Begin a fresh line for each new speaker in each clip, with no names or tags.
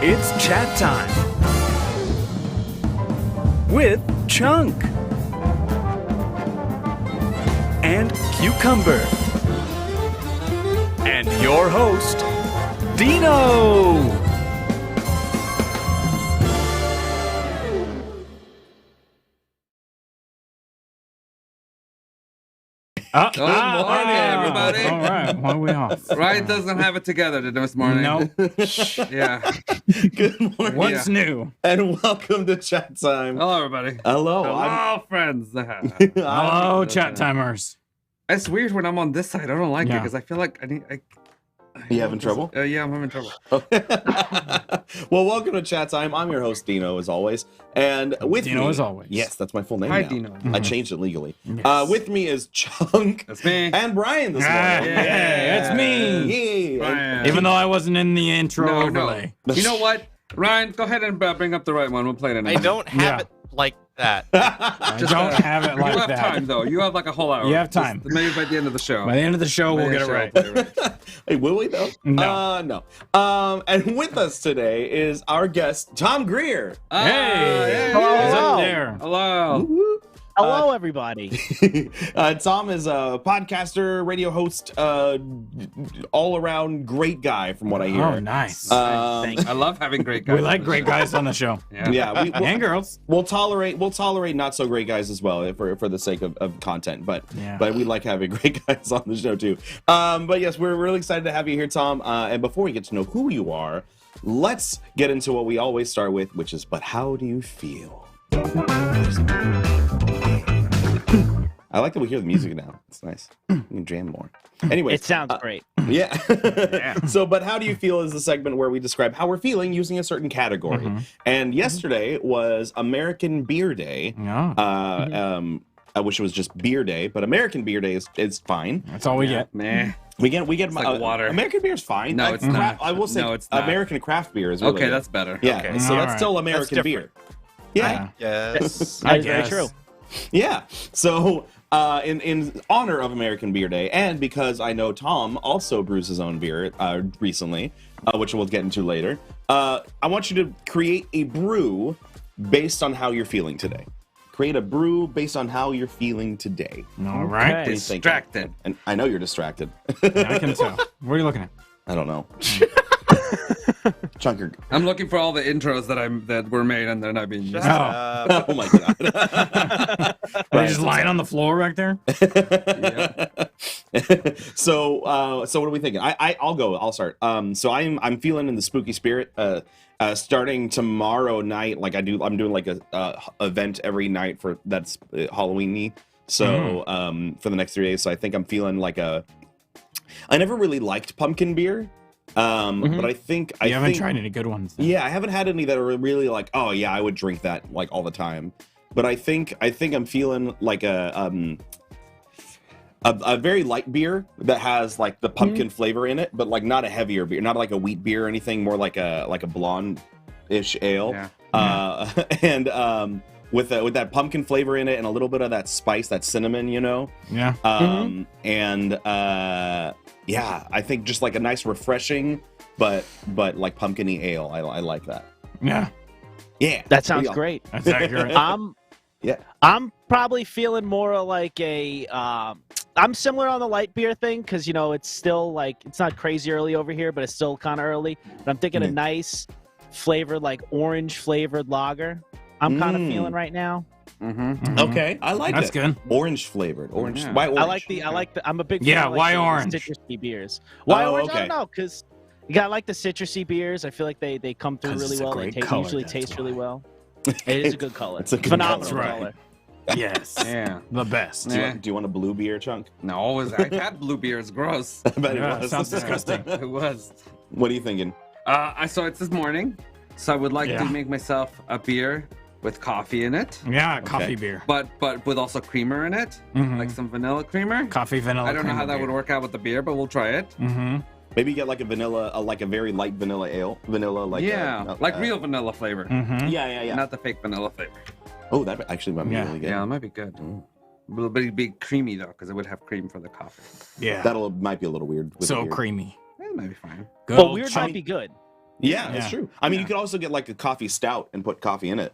It's chat time with Chunk and cucumber. And your host, Dino.
Good morning, everybody.
All right, why are we off?
Ryan doesn't have it together this morning.
No.
Yeah.
Good morning.
What's new?
And welcome to Chat Time.
Hello, everybody.
Hello.
Hello, friends.
Hello, chat timers.
It's weird when I'm on this side. I don't like it
Yeah.
because I feel like
You having trouble?
Yeah, I'm having trouble.
Well, welcome to Chat Time. I'm your host, Dino, as always. And with
Dino,
me,
as always.
Yes, that's my full name
Hi,
now.
Dino.
I changed it legally.
Yes.
With me is Chunk
That's me.
and Brian this
Ah,
morning.
yeah, it's me.
Yay.
Brian.
Even though I wasn't in the intro
No.
overlay.
You know what? Ryan, go ahead and bring up the right one. We'll play it in a
I
minute.
don't have
Yeah.
it like that.
I
Just,
don't have it like
you have
that.
time, though. You have like a whole hour.
You have time.
Just maybe by the end of the show.
By the end of the show, we'll get it right.
Hey, will we though?
No.
No. And with us today is our guest, Tom Greer.
Hey, he's
Hello.
up there.
Hello.
Hello, everybody.
Tom is a podcaster, radio host, all-around great guy, from what I hear.
Oh, nice.
I love having great guys.
We like
on the
great
show.
guys on the show.
Yeah,
And girls.
we'll tolerate not so great guys as well for the sake of content, but
Yeah.
but we like having great guys on the show too. But yes, we're really excited to have you here, Tom. And before we get to know who you are, let's get into what we always start with, which is, but how do you feel? I like that we hear the music now. It's nice. We can jam more. Anyway,
It sounds great.
yeah. So, but how do you feel is the segment where we describe how we're feeling using a certain category. And yesterday was American Beer Day.
Yeah.
I wish it was just Beer Day, but American Beer Day is fine.
That's all we get.
Meh.
We get
like water.
American beer is fine.
No, it's not.
I will say
No, it's not.
American craft beer is really
Okay,
good.
that's better.
Yeah.
Okay.
So
All
that's
right.
still American beer. Yeah.
Yes.
That is very
guess.
true.
Yeah. So, in honor of American Beer Day, and because I know Tom also brews his own beer recently, which we'll get into later, I want you to create a brew based on how you're feeling today. Create a brew based on how you're feeling today.
All right.
Okay.
Distracted.
And I know you're distracted.
Yeah, I can tell. What are you looking at?
I don't know. Chunker.
I'm looking for all the intros that were made and they're not being used.
Oh.
Oh my god.
Are you just lying on the floor back there?
So what are we thinking? I'll go. I'll start. So I'm feeling in the spooky spirit. Starting tomorrow night, I'm doing like a event every night that's Halloween-y. So for the next 3 days, so I think I'm feeling like I never really liked pumpkin beer. But I think
You haven't tried any good ones. Then.
Yeah, I haven't had any that are really like, oh yeah, I would drink that like all the time. But I think I'm feeling like a very light beer that has like the pumpkin flavor in it, but like not a heavier beer, not like a wheat beer or anything, more like a blonde-ish ale.
Yeah.
And with that pumpkin flavor in it and a little bit of that spice, that cinnamon, you know.
Yeah.
And yeah, I think just like a nice refreshing, but like pumpkin-y ale. I like that.
Yeah.
Yeah.
That sounds great.
That's accurate.
Yeah.
I'm probably feeling more like I'm similar on the light beer thing because it's still like it's not crazy early over here, but it's still kind of early. But I'm thinking a nice flavored, like orange flavored lager. I'm kind of feeling right now.
Okay, I like
That's
it.
good.
Orange flavored. Orange.
Yeah.
Why orange?
I like the. I'm a big
Yeah,
fan of,
why
the
orange?
citrusy beers. Why
Oh,
orange? I
okay.
don't know because you got like the citrusy beers. I feel like they come through
'Cause
really
it's a
well.
great
They
color,
usually
that's
taste really
why.
well. It is a good color.
It's a good
Phenomenal
color.
That's
color.
Yes.
Yeah.
The best.
Do you,
Yeah.
want, do you want a blue beer, Chunk?
No, I've had blue beer. It's gross.
I bet
Yeah,
it was.
sounds disgusting.
It was.
What are you thinking?
I saw it this morning, so I would like
Yeah.
to make myself a beer with coffee in it,
Yeah, coffee beer.
but with also creamer in it, like some vanilla creamer.
Coffee vanilla.
I don't know how that would work out with the beer, but we'll try it.
Mm-hmm.
Maybe you get like a vanilla, like a very light vanilla ale. Vanilla, like
real vanilla flavor,
Mm-hmm.
Yeah.
not the fake vanilla flavor.
Oh, that actually might be
Yeah.
really good.
Yeah, it might be good. But it'd be creamy though, because it would have cream for the coffee.
Yeah.
That'll might be a little weird. With
So
the beer.
creamy.
It might be fine.
Good
But
old
weird
chunk-
might be good.
Yeah, that's
Yeah.
true. I mean, you could also get like a coffee stout and put coffee in it.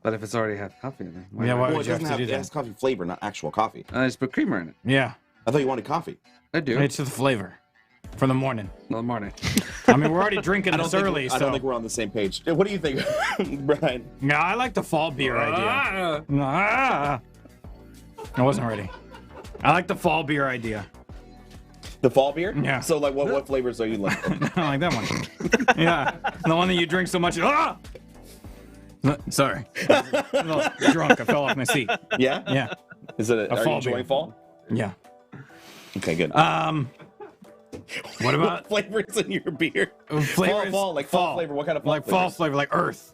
But if it's already had coffee in it, why
Yeah,
not?
why
Well,
would
it
you have
doesn't
to
have
do
it has
that?
coffee flavor, not actual coffee.
I just put creamer in it.
Yeah,
I thought you wanted coffee.
I do.
it's the flavor for the morning.
In the morning.
I mean, we're already drinking this early,
I don't
so.
think we're on the same page. What do you think, Brian?
Yeah, I like the fall beer idea. Ah! I wasn't ready. I like the fall beer idea.
The fall beer?
Yeah.
So, like, what flavors are you like?
I like that one. Yeah, the one that you drink so much. Ah! Sorry, a little drunk. I fell off my seat.
Yeah?
Yeah,
Is it are you
fall
enjoying
beer.
fall?
yeah.
Okay, good.
What about
flavors in your beer?
flavors?
Fall flavor. What kind of fall
Like fall
flavors?
flavor, like earth,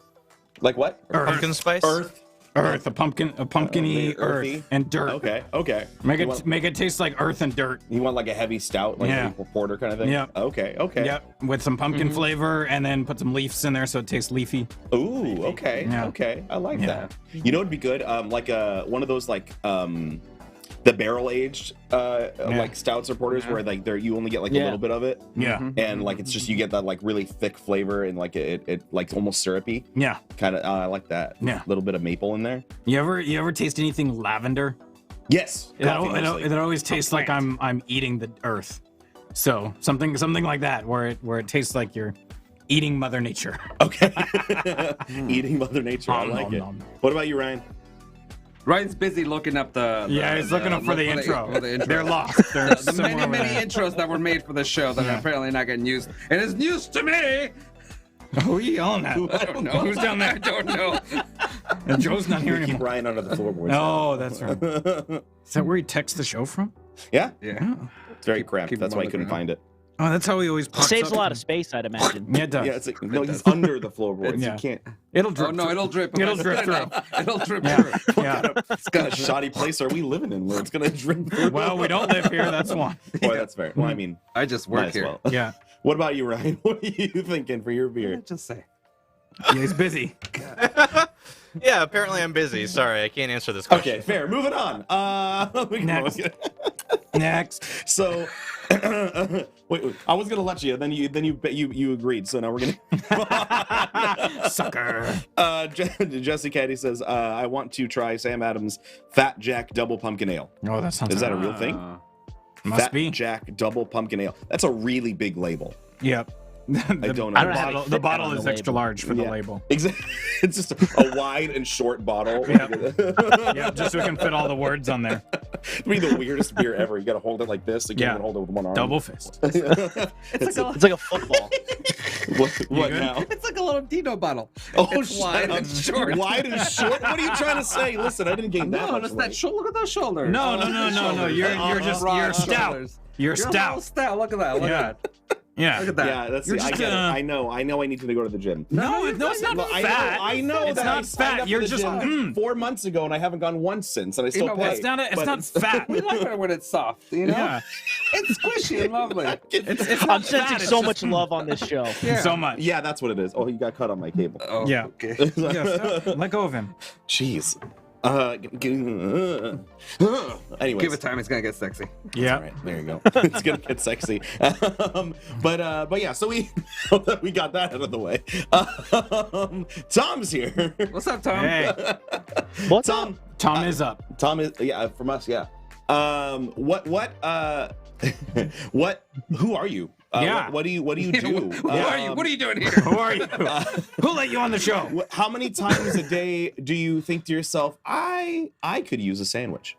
Like what?
Pumpkin spice?
Earth.
earth, a pumpkin-y
earthy?
earth and dirt.
Okay.
Make
You
it
want,
make it taste like earth and dirt.
you want like a heavy stout, like
Yeah.
a porter kind of thing?
Yeah.
Okay.
Yep, with some pumpkin flavor, and then put some leaves in there so it tastes leafy.
Ooh, okay.
Yeah.
Okay. I like
Yeah.
that. You know what'd be good? Like one of those like the barrel aged like stouts or porters where like you only get like a
Yeah.
little bit of it.
Yeah,
And like it's just you get that like really thick flavor and like it like almost syrupy
yeah.
kind of. I like that.
Yeah.
A little bit of maple in there.
You ever taste anything lavender?
Yes. Coffee mostly.
It always tastes like I'm eating the earth. So something like that where it tastes like you're eating Mother Nature.
Okay. Eating Mother Nature. I
Nom,
like
nom,
it.
nom.
What about you, Ryan?
Ryan's busy looking up the
Yeah, he's looking up for the intro.
for the intro.
They're lost. They're
The
somewhere
many,
over
many
there.
intros that were made for the show that
Yeah.
are apparently not getting used. And it's news to me.
Who are you yelling at?
I don't know.
Who's down there?
I don't know.
And Joe's not here
We keep
anymore.
Ryan under the floorboards.
No, that's right. Is that where he texts the show from?
Yeah.
Yeah.
It's very cramped.
keep
That's
him
why
on
you
the
couldn't
ground.
find it.
Oh, that's how he always pops
Saves
up.
a lot of space, I'd imagine.
Yeah, it does.
Yeah, it's like, no, he's under the floorboards.
Yeah.
You can't.
It'll drip.
Oh no,
through.
it'll drip.
It'll drip through.
It'll drip
Yeah,
through.
yeah.
What kind of shoddy place are we living in where it's gonna drip through?
Well, we don't live here. That's one.
Boy, that's fair. Well, I mean,
I just
might
work
as
here.
well.
Yeah.
What about you, Ryan? What are you thinking for your beer?
Just say.
Yeah, he's busy.
Yeah, apparently I'm busy. Sorry, I can't answer this question.
Okay, fair. Moving on. We can
Next. Next.
So, wait, I was gonna let you. Then you agreed. So now we're gonna.
Sucker.
Jesse Caddy says, "I want to try Sam Adams' Fat Jack Double Pumpkin Ale."
Oh, that sounds.
Is that a real thing?
Must
Fat
be.
Jack Double Pumpkin Ale. That's a really big label.
Yep.
I don't
I
know.
don't have
Bottle,
it
the
fit
bottle
on
is
the
extra
label.
large for the
Yeah.
label.
Exactly. It's just a wide and short bottle.
Yep, just so we can fit all the words on there.
It'd be the weirdest beer ever. You gotta hold it like this. You can't
Yeah.
even hold it with one arm.
Double fist.
It's like a football.
What
good?
now?
It's like a little Dino bottle.
Oh,
It's wide
shut
and
up.
short.
Wide and short? What are you trying to say? Listen, I didn't gain that
No,
much
that's
weight.
that shoulder. Look at those shoulders.
No, no,
Oh,
no,
those
no, no.
shoulders.
You're stout.
Shoulders.
You're
You're a little
stout.
stout. Look at that. Look
Yeah.
at that.
Yeah.
Look at that.
Yeah, that's
You're
I
just,
get it. I know I need to go to the gym.
No, it's not
Well,
fat.
I know
It's
that
not
I signed
fat.
up
You're
for the
just.
gym 4 months ago and I haven't gone once since, and I still
know
pay.
what?
It's not. It's
But-
not fat.
We like it when it's soft. You know.
Yeah.
It's squishy and lovely.
It's
I'm
not
sensing
fat, it's
so
just-
much love on this show.
Yeah.
So much.
Yeah, that's what it is. Oh, he got cut on my cable.
Oh,
Yeah.
Okay.
Yeah, stop. Let go of him.
Jeez. Anyways.
Give it time. It's gonna get sexy.
Yeah.
All right, there you go. It's gonna get sexy. But yeah, so we got that out of the way. Tom's here.
What's up, Tom?
Hey,
What's up?
Tom
is up.
Tom is from us, yeah. What who are you?
Yeah.
What do you do?
Who are you? What are you doing here?
Who are you? Who let you on the show?
How many times a day do you think to yourself, I could use a sandwich?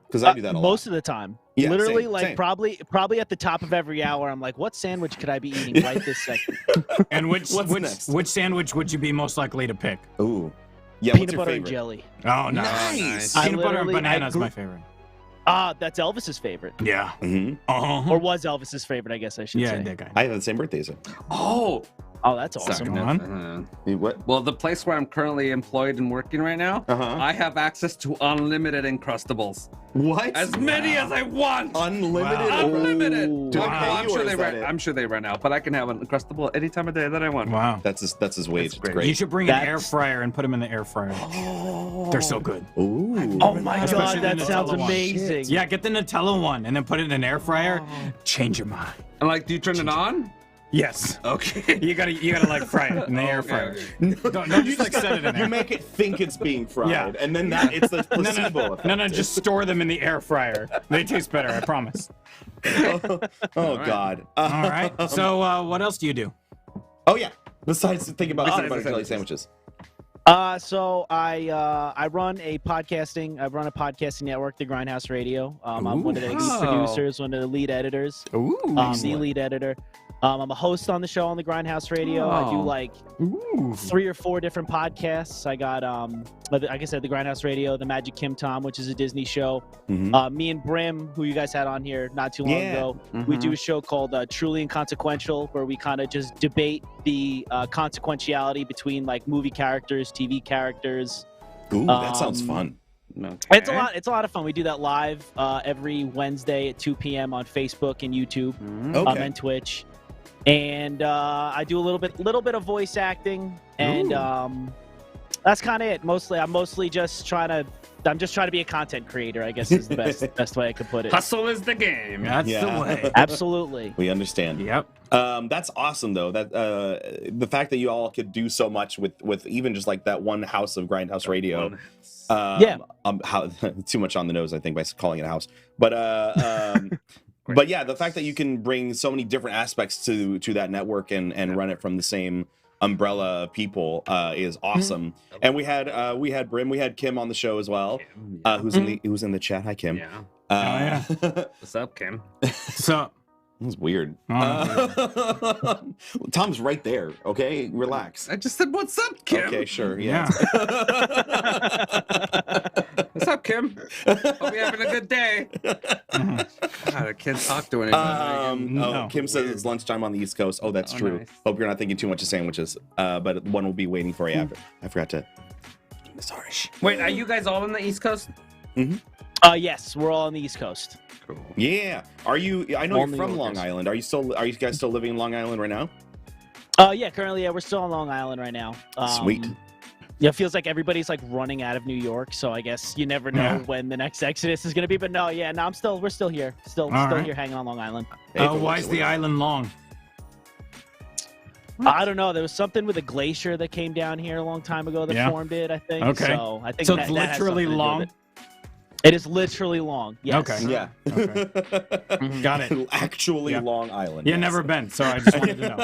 Because I do that a lot.
Most of the time.
Yeah,
Literally,
same,
like
same.
probably at the top of every hour, I'm like, what sandwich could I be eating right this second?
And
What's next?
which sandwich would you be most likely to pick?
Ooh. Yeah,
Peanut
what's your
butter and
favorite?
jelly.
Oh, no.
Nice.
I
Peanut butter and
literally- I
banana is
grew-
my favorite.
That's Elvis's favorite.
Yeah.
Mhm.
Uh-huh.
Or was Elvis's favorite, I guess I should
Yeah,
say.
that guy.
I have the same birthday as him.
Oh,
Oh, that's
sorry.
awesome.
on.
What?
Well, the place where I'm currently employed and working right now,
Uh-huh.
I have access to unlimited Encrustables.
What?
As many as I want.
Unlimited?
Wow.
Unlimited.
Do they
Well,
pay
I'm
you, or
sure
is
they
that
run.
it?
I'm sure they run out, but I can have an Encrustable any time of day that I want.
Wow.
That's his wage.
That's
It's
great.
great.
You should bring an air
That's-
fryer and put them in the air fryer. They're so good.
Ooh.
Oh my
Especially
god,
the
that sounds
Nutella one.
amazing.
Yeah, get the Nutella one and then put it in an air fryer. Change your mind.
And like, do you turn it on?
Yes.
Okay.
You gotta like fry it in the air fryer. Don't just like set it in there.
You make it think it's being fried,
Yeah.
and then it's the placebo effect.
No, just store them in the air fryer. They taste better, I promise.
Oh God.
All right. So what else do you do?
Oh yeah. Besides thinking about
Besides
peanut butter
the
jelly
sandwiches.
sandwiches.
So I run a podcasting network, the Grindhouse Radio. I'm one of the lead producers, one of the lead editors.
Ooh.
The lead editor. I'm a host on the show on the Grindhouse Radio. I do like 3 or 4 different podcasts. I got like I said, the Grindhouse Radio, the Magic Kim Tom, which is a Disney show. Me and Brim, who you guys had on here not too long ago, we do a show called Truly Inconsequential, where we kind of just debate the consequentiality between like movie characters, TV characters.
Ooh, that sounds fun.
Okay.
It's a lot of fun. We do that live every Wednesday at 2 p.m. on Facebook and YouTube
Okay.
and Twitch. And I do a little bit of voice acting, and that's kind of it. I'm just trying to be a content creator, I guess is the best way I could put it.
Hustle is the game. That's the way.
Absolutely.
We understand.
Yep.
That's awesome though. That the fact that you all could do so much with even just like that one house of Grindhouse Radio. How too much on the nose, I think, by calling it a house. But yeah, the fact that you can bring so many different aspects to that network and run it from the same umbrella of people is awesome. And we had Brim, we had Kim on the show as well, who's in the chat. Hi, Kim.
Yeah. What's up, Kim?
So
That was weird. Tom's right there. Okay, relax.
I just said, "What's up, Kim?"
Okay, sure. Yeah.
What's up, Kim? Hope you're having a good day. God, I can't talk to anyone.
No.
Kim says it's lunchtime on the East Coast. Oh, that's true.
Nice.
Hope you're not thinking too much of sandwiches. But one will be waiting for you after. I forgot to. Sorry.
Wait, are you guys all on the East Coast?
Yes, we're all on the East Coast.
Cool.
Yeah. Are you? I know
Only
you're from Long
workers.
Island. Are you guys still living in Long Island right now?
Yeah, currently, we're still on Long Island right now.
Sweet.
Yeah, it feels like everybody's like running out of New York, so I guess you never know when the next exodus is gonna be. But no, yeah, no, we're still here, still
right.
here hanging on Long Island.
why is the island long?
I don't know. There was something with a glacier that came down here a long time ago that formed it. I think.
Okay.
So I think
So
that,
it's
that has
literally
something to do
long?
with It is literally long. Yes.
Okay.
Yeah.
Okay. Got it.
Actually,
Yeah.
Long Island.
Yeah,
yes.
never been, so I just wanted to know.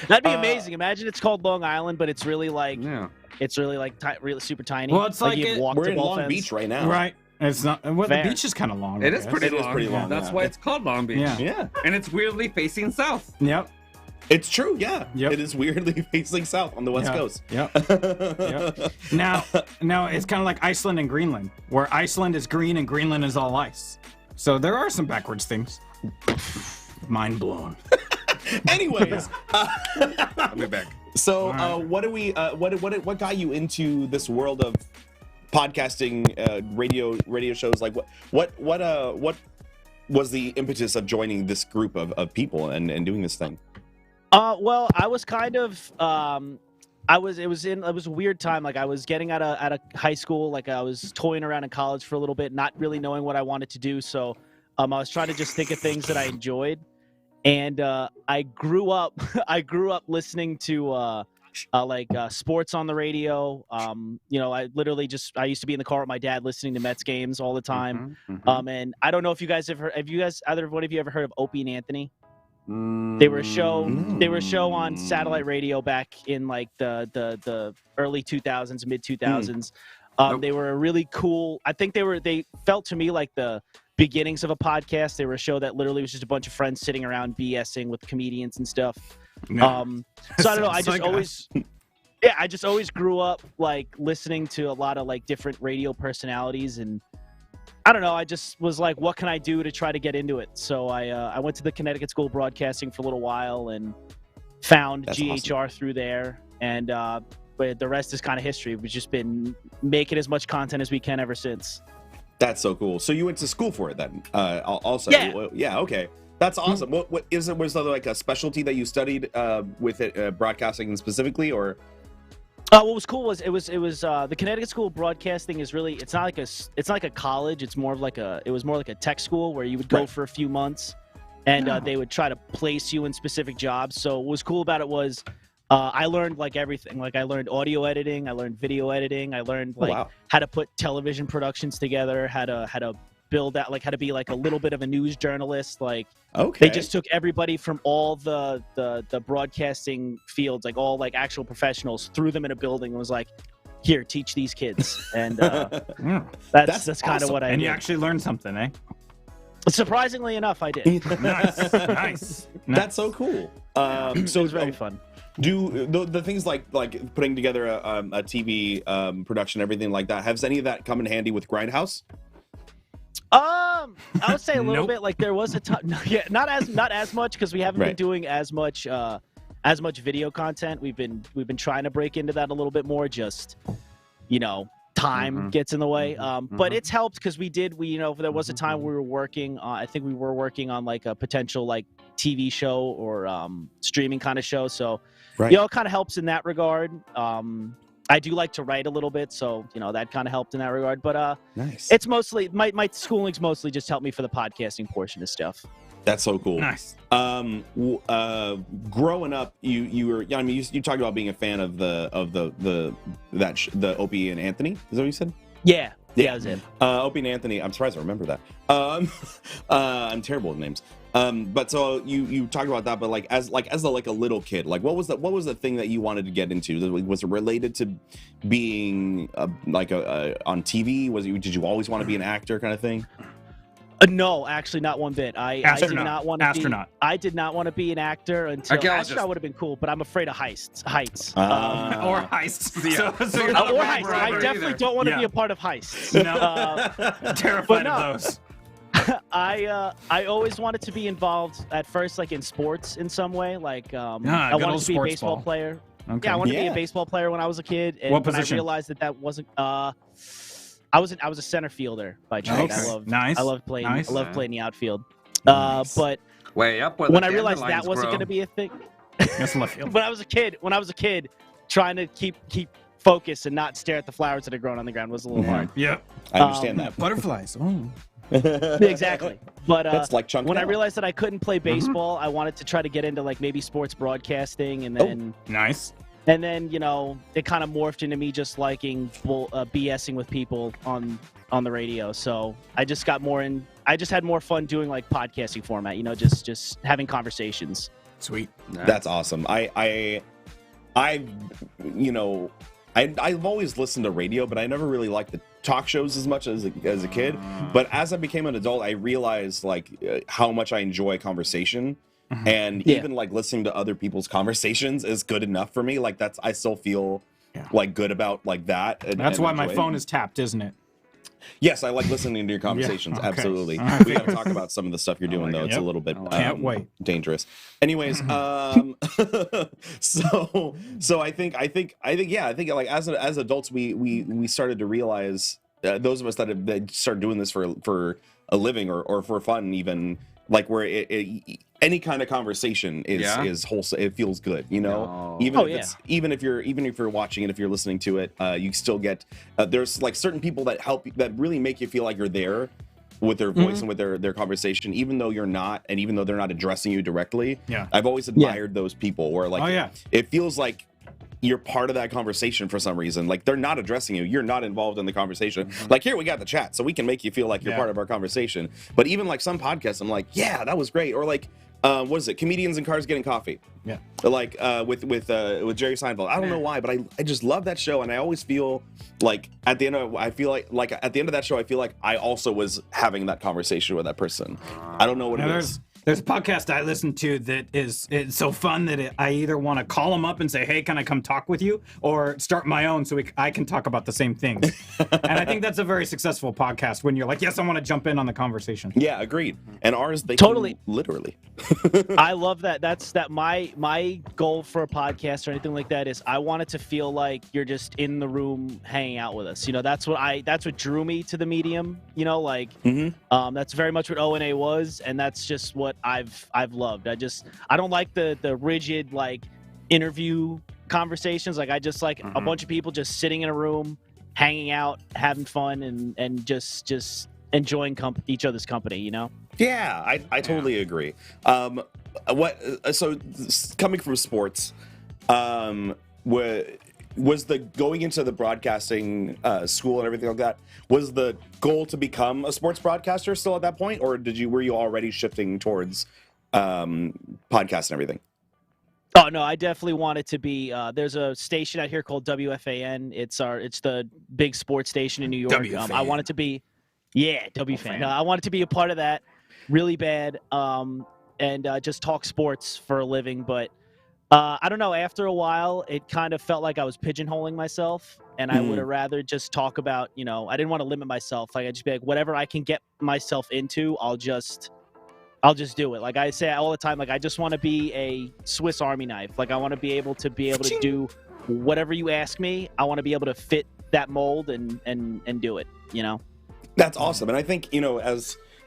That'd be amazing. Imagine it's called Long Island, but it's really like
Yeah.
really super tiny.
Well, it's like
you've
it-
walked
We're
to
in
ball
Long
fence.
Beach right now.
Right. It's not. Well, the
Fair.
beach is kind of long.
It
I
is
guess.
pretty
It is
long.
pretty long,
That's
yeah.
why it's called Long Beach.
Yeah.
Yeah.
And it's weirdly facing south.
Yep.
It's true. Yeah.
Yep.
It is weirdly facing south on the west
Yeah.
coast.
Yep. Yep. Now it's kind of like Iceland and Greenland, where Iceland is green and Greenland is all ice. So there are some backwards things. Mind blown.
Anyways,
I'll be back.
so
Alright.
what got you into this world of podcasting, radio shows? Like what was the impetus of joining this group of people and doing this thing?
Well, I was kind of it was a weird time. Like I was getting out of high school, like I was toying around in college for a little bit, not really knowing what I wanted to do. So I was trying to just think of things that I enjoyed. And I grew up listening to sports on the radio. I literally I used to be in the car with my dad listening to Mets games all the time. And I don't know if you guys either one of you ever heard of Opie and Anthony? They were a show on satellite radio back in like the early 2000s, mid 2000s. They were a really cool. I think they felt to me like the beginnings of a podcast. They were a show that literally was just a bunch of friends sitting around BSing with comedians and stuff.
No.
So I don't know. I
Sounds
just
like
always, I just always grew up like listening to a lot of like different radio personalities, and I don't know. I just was like, what can I do to try to get into it? So I went to the Connecticut School of Broadcasting for a little while and found
That's
GHR through there, and but the rest is kind of history. We've just been making as much content as we can ever since.
That's so cool. So you went to school for it then? Also.
Yeah.
Well, yeah. Okay. That's awesome. What is it? Was there like a specialty that you studied with it, broadcasting specifically, or?
What was cool was it was the Connecticut School of Broadcasting is really it's not like a college. It's more of like it was more like a tech school where you would go
Right.
for a few months and they would try to place you in specific jobs. So what was cool about it was I learned like everything. Like I learned audio editing, I learned video editing, I learned like how to put television productions together, how to build out, like how to be like a little bit of a news journalist. Like they just took everybody from all the broadcasting fields, like all like actual professionals, threw them in a building and was like, here, teach these kids. And that's kind of what I did.
And you actually learned something, eh?
Surprisingly enough, I did.
Nice.
That's so cool. So
it was very fun.
Do the things like putting together a TV production, everything like that, has any of that come in handy with Grindhouse?
I would say a little bit. Like there was a time, not as much because we haven't been doing as much video content. We've been trying to break into that a little bit more. Just time gets in the way. But it's helped because there was a time we were working. I think we were working on like a potential like TV show or streaming kind of show. So it kind of helps in that regard. I do like to write a little bit, so that kind of helped in that regard. But
nice.
It's mostly my schooling's mostly just helped me for the podcasting portion of stuff.
That's so cool.
Nice.
Growing up, you were. I mean, you talked about being a fan of the Opie and Anthony. Is that what you said?
Yeah, that was it.
Opie and Anthony. I'm surprised I remember that. I'm terrible with names. But so you talked about that, but as a little kid, like what was the thing that you wanted to get into? Was it related to being on TV? Did you always want to be an actor kind of thing?
No, actually, not one bit. I did not want to be an actor until astronaut would have been cool, but I'm afraid of heights.
Or heists.
Yeah.
Or heists. I definitely don't want to be a part of heists.
No. Terrified of those.
I always wanted to be involved at first, like in sports in some way. Like I wanted to be a baseball player.
Okay.
Yeah, I wanted to be a baseball player when I was a kid. And
what position?
I realized that wasn't. I was a center fielder by trade.
Okay.
I loved playing. I loved playing the outfield.
Nice.
But
way up
when I realized that wasn't going to be a thing.
That's left field.
When I was a kid, trying to keep focus and not stare at the flowers that had grown on the ground was a little hard.
Yeah,
I understand that.
Butterflies. Oh.
Exactly. But
that's like
when I realized that I couldn't play baseball, I wanted to try to get into like maybe sports broadcasting, and then
nice.
And then it kind of morphed into me just liking BSing with people on the radio. So I just got more in. I just had more fun doing like podcasting format. Just having conversations.
Sweet.
That's awesome. I've always listened to radio, but I never really liked the talk shows as much as a kid. But as I became an adult, I realized how much I enjoy conversation. And even like listening to other people's conversations is good enough for me. Like I still feel like good about like that.
That's why my phone is tapped, isn't it?
Yes, I like listening to your conversations.
Okay.
Absolutely.
Right.
We got to talk about some of the stuff you're doing though. It's a little bit
Can't wait.
dangerous. Anyways, so I think like as adults we started to realize those of us that started doing this for a living or for fun, even like where any kind of conversation is wholesome. It feels good, even if you're watching it, if you're listening to it, you still get there's like certain people that help that really make you feel like you're there with their voice and with their conversation, even though you're not, and even though they're not addressing you directly. I've always admired those people where like it feels like you're part of that conversation for some reason. Like they're not addressing you, you're not involved in the conversation. Like here we got the chat, so we can make you feel like you're part of our conversation. But even like some podcasts, I'm like, yeah, that was great. Or like what is it, comedians in cars getting coffee, like with Jerry Seinfeld. I don't know why, but I just love that show, and I always feel like at the end of at the end of that show I feel like I also was having that conversation with that person. I don't know what it is.
There's a podcast I listen to that it's so fun that I either want to call them up and say, hey, can I come talk with you? Or start my own so I can talk about the same things. And I think that's a very successful podcast when you're like, yes, I want to jump in on the conversation.
Yeah, agreed. And ours, they
totally
can literally.
I love that. That's my goal for a podcast or anything like that is I want it to feel like you're just in the room hanging out with us. That's what drew me to the medium. That's very much what O&A was, and that's just what I've loved. I don't like the rigid like interview conversations. Like I just like a bunch of people just sitting in a room, hanging out, having fun, and just enjoying each other's company, you know?
Yeah, I totally agree. So coming from sports, was the going into the broadcasting school and everything like that, was the goal to become a sports broadcaster still at that point, or were you already shifting towards podcasts and everything?
Oh no, I definitely wanted to be. There's a station out here called WFAN. It's the big sports station in New York. I wanted to be, WFAN. No, I wanted to be a part of that really bad, and just talk sports for a living. But I don't know. After a while, it kind of felt like I was pigeonholing myself, and I would have rather just talk about. I didn't want to limit myself. Like I'd just be like, whatever I can get myself into, I'll just do it. Like I say all the time, like I just want to be a Swiss Army knife. Like I want to be able to do whatever you ask me. I want to be able to fit that mold and do it,
That's awesome. And I think,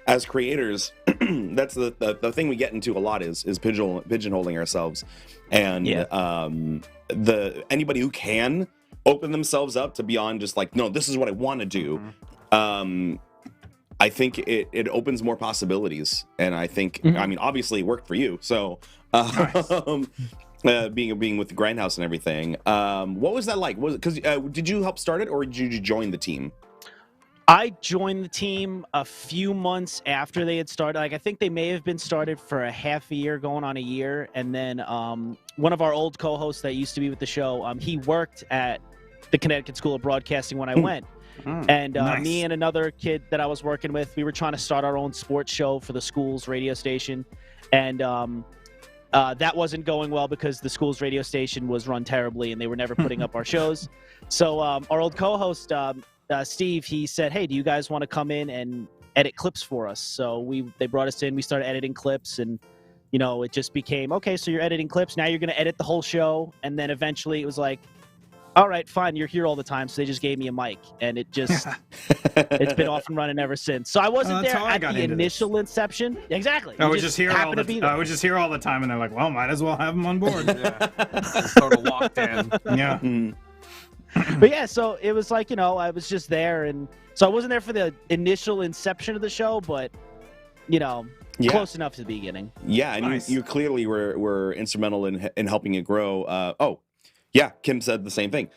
as creators, that's the thing we get into a lot is pigeonholing ourselves. And anybody who can open themselves up to beyond just like, no, this is what I want to do. I think it opens more possibilities, and I think I mean obviously it worked for you. So nice. Being with the Grindhouse and everything, what was that like? Was it because did you help start it, or did you join the team?
I joined the team a few months after they had started. Like I think they may have been started for a half a year, going on a year, and then one of our old co-hosts that used to be with the show, he worked at the Connecticut School of Broadcasting when I went. And nice. Me and another kid that I was working with, we were trying to start our own sports show for the school's radio station. And that wasn't going well because the school's radio station was run terribly and they were never putting up our shows. So our old co-host, Steve, he said, hey, do you guys want to come in and edit clips for us? So they brought us in, we started editing clips, and it just became, okay, so you're editing clips, now you're going to edit the whole show. And then eventually it was like, all right, fine, you're here all the time. So they just gave me a mic, and it just, it's been off and running ever since. So I wasn't there at the initial inception. Exactly.
I would just hear all the time, and they're like, well, might as well have them on board.
Sort of locked in.
Yeah.
But yeah, so it was like, I was just there, and so I wasn't there for the initial inception of the show, but, close enough to the beginning.
Yeah, and nice. you clearly were instrumental in helping it grow. Yeah, Kim said the same thing.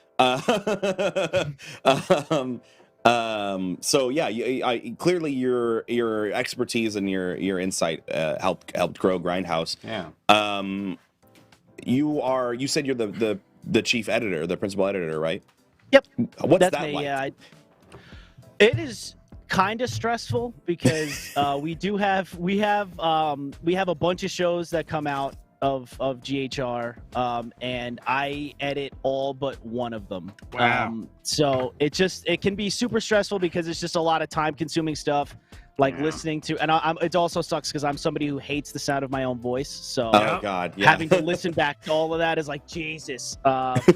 So yeah, clearly your expertise and your insight helped grow Grindhouse.
Yeah.
You said you're the chief editor, the principal editor, right?
Yep.
What's
That's
that
me,
like?
Yeah, it is kind of stressful because we have a bunch of shows that come out of GHR, and I edit all but one of them.
Wow.
So it can be super stressful because it's just a lot of time consuming stuff, like listening to, and it also sucks because I'm somebody who hates the sound of my own voice. So
oh god, yeah.
Having to listen back to all of that is like Jesus. But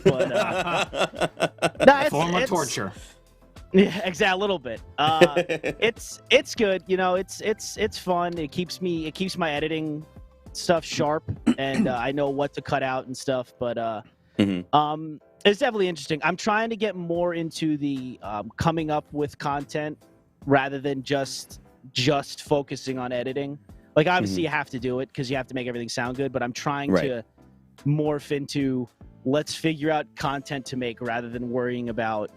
no,
form of torture.
Yeah, exactly. A little bit. It's good. It's fun. It keeps my editing stuff sharp, and I know what to cut out and stuff. But it's definitely interesting. I'm trying to get more into the coming up with content rather than just focusing on editing. Like obviously you have to do it because you have to make everything sound good. But I'm trying to morph into let's figure out content to make rather than worrying about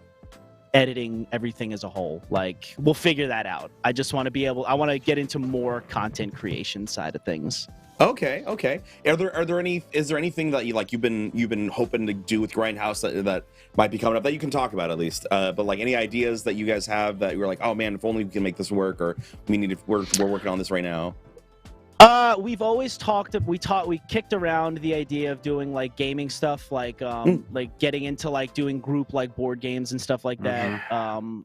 editing everything as a whole. Like we'll figure that out. I just want to I want to get into more content creation side of things.
Okay. Is there anything that you've been hoping to do with Grindhouse that might be coming up that you can talk about at least? But like any ideas that you guys have that you're like, oh man, if only we can make this work, or we're working on this right now.
We've always we kicked around the idea of doing like gaming stuff, like like getting into like doing group like board games and stuff like that. I've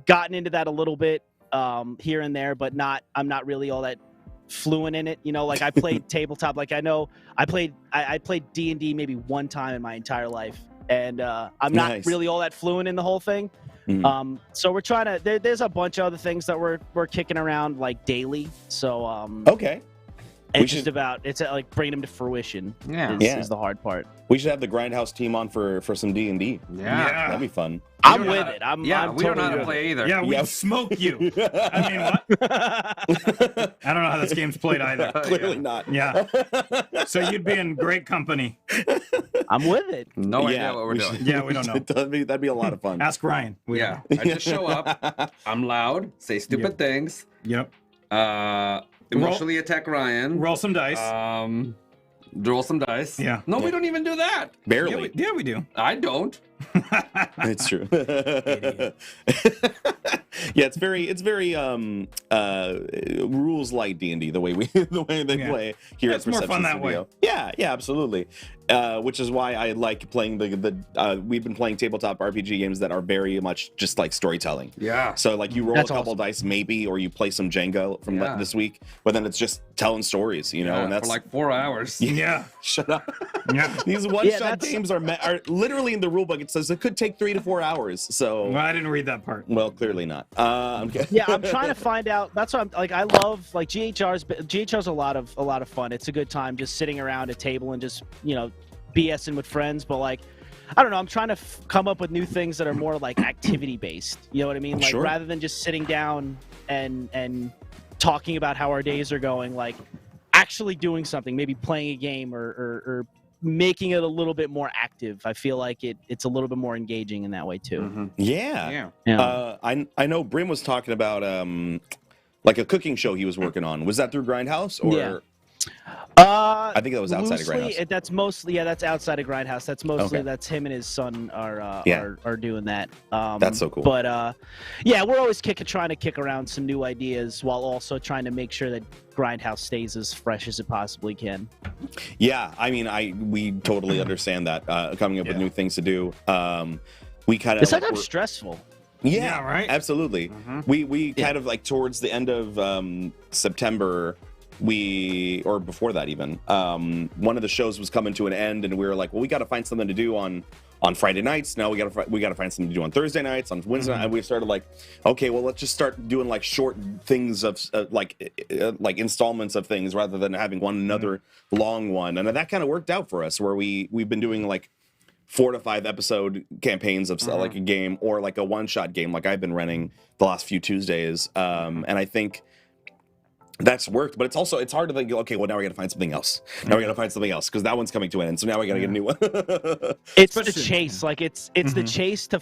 gotten into that a little bit here and there, but I'm not really all that fluent in it. Like I played tabletop, like I played D&D maybe one time in my entire life, and I'm not really all that fluent in the whole thing. So we're trying to there's a bunch of other things that we're kicking around like daily, so
okay.
It's just about like bringing them to fruition.
Yeah.
Is the hard part.
We should have the Grindhouse team on for some D&D.
Yeah.
That'd be fun.
I'm with it. I'm
we don't know
totally
how to
with
play either.
Yeah, we
Yeah.
smoke you. I mean, what? I don't know how this game's played either.
Clearly not.
Yeah. So you'd be in great company.
I'm with it.
No
Yeah,
idea what we're
we
doing.
should-
Yeah, we don't know.
That'd be a lot of fun.
Ask Ryan. We
Yeah.
don't
I just show up. I'm loud. Say stupid things.
know. Yep.
Emotionally attack Ryan.
Roll some dice.
Roll some dice.
Yeah.
No, we don't even do that.
Barely.
Yeah, we do.
I don't.
It's true. Yeah, it's very rules light D&D the way they
Yeah.
play here
It's
at
more
Perception
fun that
Studio. Yeah, absolutely. Which is why I like playing we've been playing tabletop RPG games that are very much just like storytelling.
Yeah.
So like you roll
That's
a couple
awesome.
dice maybe, or you play some Jenga from
Yeah.
this week, but then it's just telling stories, you know,
Yeah,
and that's
for like 4 hours.
Yeah.
shut up.
Yeah.
These one-shot
that's-
games are literally in the rulebook. It says it could take 3 to 4 hours. So
Well, I didn't read that part.
well, clearly not. I'm kidding.
Yeah, I'm trying to find out. That's what I'm like. I love like GHR's a lot of fun. It's a good time just sitting around a table and just BSing with friends. But like, I don't know. I'm trying to come up with new things that are more like activity based. You know what I mean? Like
Sure.
rather than just sitting down and talking about how our days are going, like actually doing something, maybe playing a game or making it a little bit more active. I feel like it's a little bit more engaging in that way too.
Mhm.
Yeah.
Yeah.
I know Brim was talking about like a cooking show he was working on. Was that through Grindhouse or?
Yeah.
I think that was outside of
loosely,
Grindhouse.
That's mostly that's outside of Grindhouse. That's mostly
Okay.
that's him and his son are doing that.
That's so cool.
But yeah, we're always trying to kick around some new ideas while also trying to make sure that Grindhouse stays as fresh as it possibly can.
Yeah, I mean, we totally understand that coming up with
Yeah.
new things to do. We kind of
It's sometimes stressful.
Yeah, right?
Absolutely. We kind of like towards the end of September, or before that even, one of the shows was coming to an end, and we were like, well, we got to find something to do on Friday nights. Now we got to find something to do on Thursday nights, on Wednesday night. And we started like, okay, well, let's just start doing like short things of like installments of things rather than having one another long one. And that kind of worked out for us, where we've been doing like 4 to 5 episode campaigns of like a game or like a one-shot game like I've been running the last few Tuesdays. And I think that's worked, but it's hard to think, okay, well, now we got to find something else. Now we got to find something else because that one's coming to an end. So now we got to get a new one.
It's the
Especially-
chase. Like it's the chase to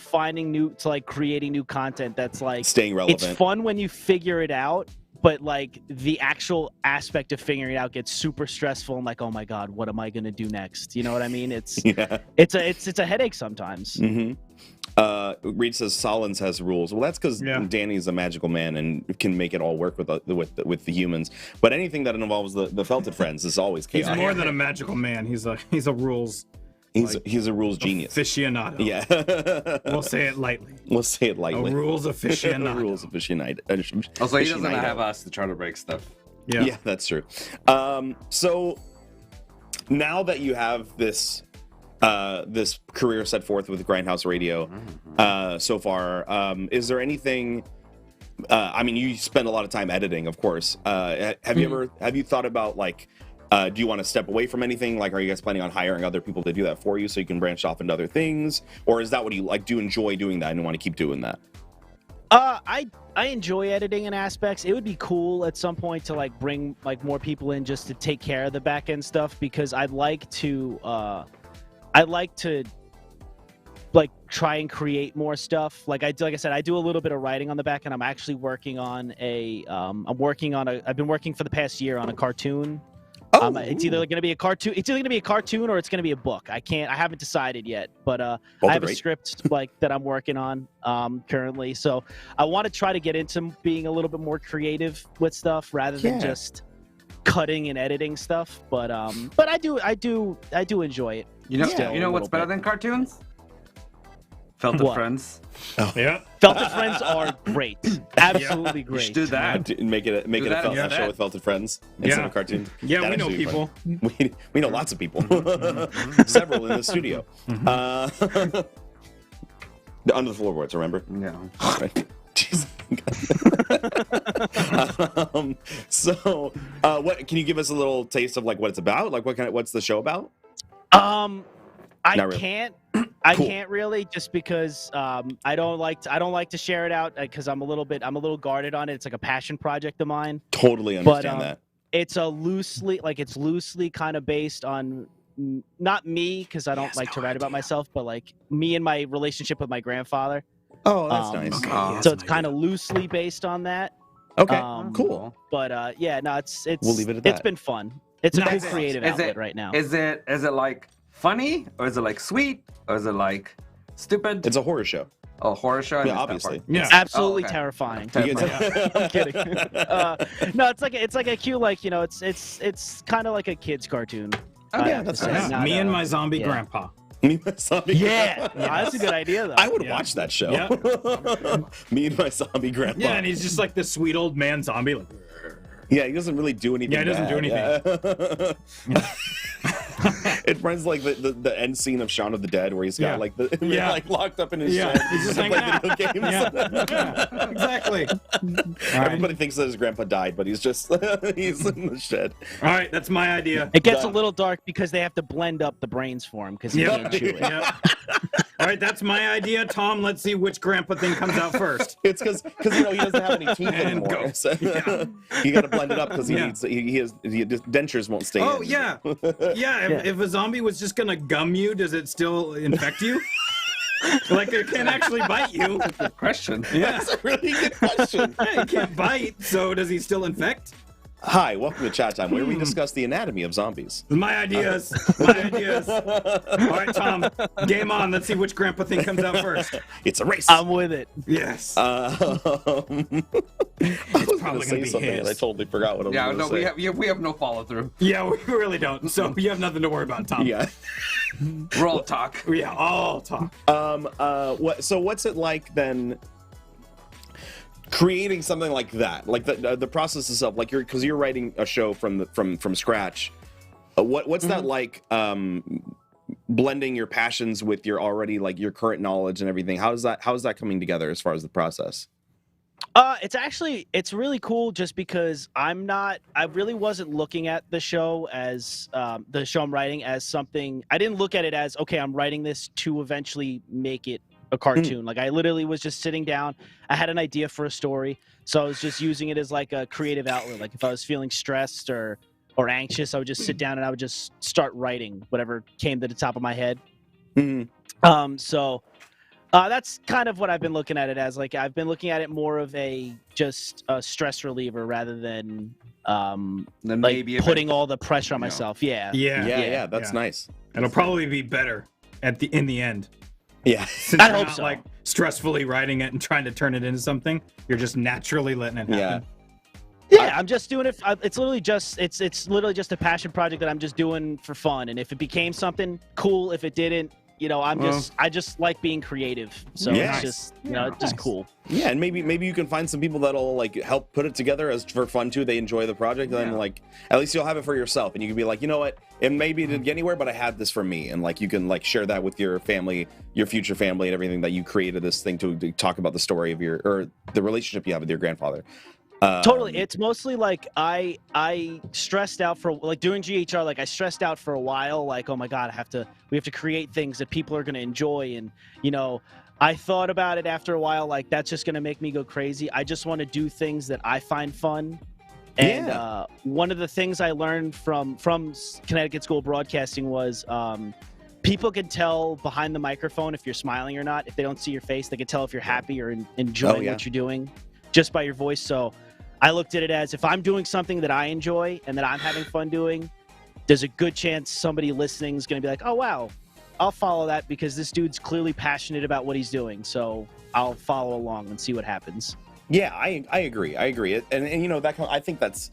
creating new content that's like
Staying relevant.
It's fun when you figure it out, but like the actual aspect of figuring it out gets super stressful and like, oh my god, what am I gonna do next? You know what I mean? It's
Yeah.
it's a headache sometimes.
Reed says Solins has rules. Well, that's because Danny's a magical man and can make it all work with the humans. But anything that involves the Felted Friends is always
He's
chaotic.
more than a magical man. He's a rules
He's a rules genius.
aficionado.
Yeah.
We'll say it lightly.
We'll say it
A
lightly.
rules aficionado.
Rules aficionado.
Also, he doesn't
aficionado.
have us to try to break stuff.
Yeah, that's true. So now that you have this this career set forth with Grindhouse Radio so far, is there anything? I mean, you spend a lot of time editing, of course. Have you thought about like? Do you want to step away from anything? Like, are you guys planning on hiring other people to do that for you so you can branch off into other things? Or is that what you like? Do you enjoy doing that and want to keep doing that?
I enjoy editing in aspects. It would be cool at some point to like bring like more people in just to take care of the back end stuff because I'd like to like try and create more stuff. Like I said, I do a little bit of writing on the back end. I'm actually working on I've been working for the past year on a cartoon. It's either going to be a cartoon. It's either going to be a cartoon or it's going to be a book. I haven't decided yet, but I have a script like that I'm working on currently. So I want to try to get into being a little bit more creative with stuff rather than just cutting and editing stuff. But I do enjoy it.
You know,
Still
you know
a
what's
little
better
bit.
than cartoons? Felted
What?
Friends.
Yeah.
Felted Friends are great, absolutely
You
great.
should do that.
Make it
Do
a
that,
felt
yeah.
show with Felted Friends instead
Yeah.
of cartoons.
Yeah, we
That'd
know
actually be
people.
fun. We know lots of people. Several in the studio. The Under the Floorboards, remember?
Yeah.
Jeez. What can you give us a little taste of like what it's about? Like what's the show about?
I
Not really.
can't. I
Cool.
can't really, just because I don't like to share it out because I'm a little guarded on it. It's like a passion project of mine.
Totally understand that.
It's loosely kind of based on not me, because I don't like to write about myself, but like me and my relationship with my grandfather.
Oh, that's nice.
Okay.
So it's kind of loosely based on that.
Okay,
Um,
cool.
But yeah, no, it's
We'll leave it at
it's
that.
been fun. It's a cool
Nice.
creative outlet right now.
Is it like funny, or is it like sweet, or is it like stupid?
It's a horror show.
Oh, horror show. I
Yeah,
missed that
obviously.
part.
Yeah.
Absolutely
Oh, okay.
terrifying.
Terrifying.
I'm kidding. No, it's like a cute, like, you know, it's kind of like a kid's cartoon.
Oh,
I
yeah,
have to
that's
say.
nice.
Yeah,
Not,
me and my zombie
yeah.
grandpa.
Zombie
Yeah, that's a good idea though.
I would
Yeah.
watch that show.
Yeah.
Me and my zombie grandpa.
Yeah, and he's just like this sweet old man zombie. Like,
Yeah, he doesn't really do anything.
Yeah, he doesn't do
bad. Yeah. It runs like the end scene of Shaun of the Dead, where he's got
Yeah.
like the
Yeah.
like locked up in his
Yeah,
shed.
he's just
playing
hanging out.
video games.
yeah, exactly. All right.
Everybody thinks that his grandpa died, but he's just he's in the shed.
All right, that's my idea.
It gets a
Done.
little dark because they have to blend up the brains for him because he
Yeah.
can't chew it.
Yeah. All right, that's my idea, Tom. Let's see which grandpa thing comes out first.
It's because you know he doesn't have any teeth
And
anymore.
go.
So
Yeah.
you got to blend it up because
Yeah.
his dentures won't stay.
Oh
in.
yeah, yeah. If a zombie was just gonna gum you, does it still infect you? Like it can actually bite you.
Good question.
Yeah,
That's a really good question.
yeah, he can't bite. So does he still infect?
Hi, welcome to Chat Time, where we discuss the anatomy of zombies.
My ideas. My ideas. All right, Tom. Game on. Let's see which grandpa thing comes out first.
It's a race.
I'm with it.
Yes.
I was
probably
say
gonna be
something
his.
and I totally forgot what I was
Yeah,
going
no,
to say.
we have no follow through.
Yeah, we really don't. So you have nothing to worry about, Tom.
Yeah.
We're all talk.
Yeah. All talk.
What's it like then? Creating something like that, like the process itself, like you're writing a show from scratch. What's that like? Blending your passions with your already like your current knowledge and everything. How is that coming together as far as the process?
It's really cool just because I really wasn't looking at the show as the show I'm writing as something. I didn't look at it as, okay, I'm writing this to eventually make it a cartoon. Like I literally was just sitting down. I had an idea for a story, so I was just using it as like a creative outlet. Like if I was feeling stressed or anxious, I would just sit down and I would just start writing whatever came to the top of my head. So that's kind of what I've been looking at it as. Like I've been looking at it more of just a stress reliever rather than
Then
like
maybe
putting all the pressure on
No.
myself. Yeah.
Yeah.
Yeah, that's
Yeah.
nice.
It'll probably be better in the end.
Yeah.
Since
I
you're
hope
not
so.
like stressfully writing it and trying to turn it into something, you're just naturally letting it happen.
Yeah, I'm just doing it. It's literally just a passion project that I'm just doing for fun. And if it became something, cool. If it didn't, you know, I just like being creative. So
Yeah.
it's just just cool.
Yeah, and maybe you can find some people that'll like help put it together as for fun too. They enjoy the project, and then like at least you'll have it for yourself, and you can be like, you know what, it maybe didn't get anywhere, but I had this for me, and like you can like share that with your family, your future family, and everything that you created this thing to talk about the story of or the relationship you have with your grandfather.
Totally. It's mostly like I stressed out for like doing GHR. Like I stressed out for a while. Like, oh my god, we have to create things that people are gonna enjoy, and you know. I thought about it after a while, like that's just gonna make me go crazy. I just want to do things that I find fun. And one of the things I learned from Connecticut School of Broadcasting was people can tell behind the microphone if you're smiling or not. If they don't see your face, they can tell if you're happy or enjoying what you're doing just by your voice. So I looked at it as if I'm doing something that I enjoy and that I'm having fun doing, there's a good chance somebody listening is going to be like, oh, wow, I'll follow that because this dude's clearly passionate about what he's doing. So I'll follow along and see what happens.
Yeah, I agree. And you know that I think that's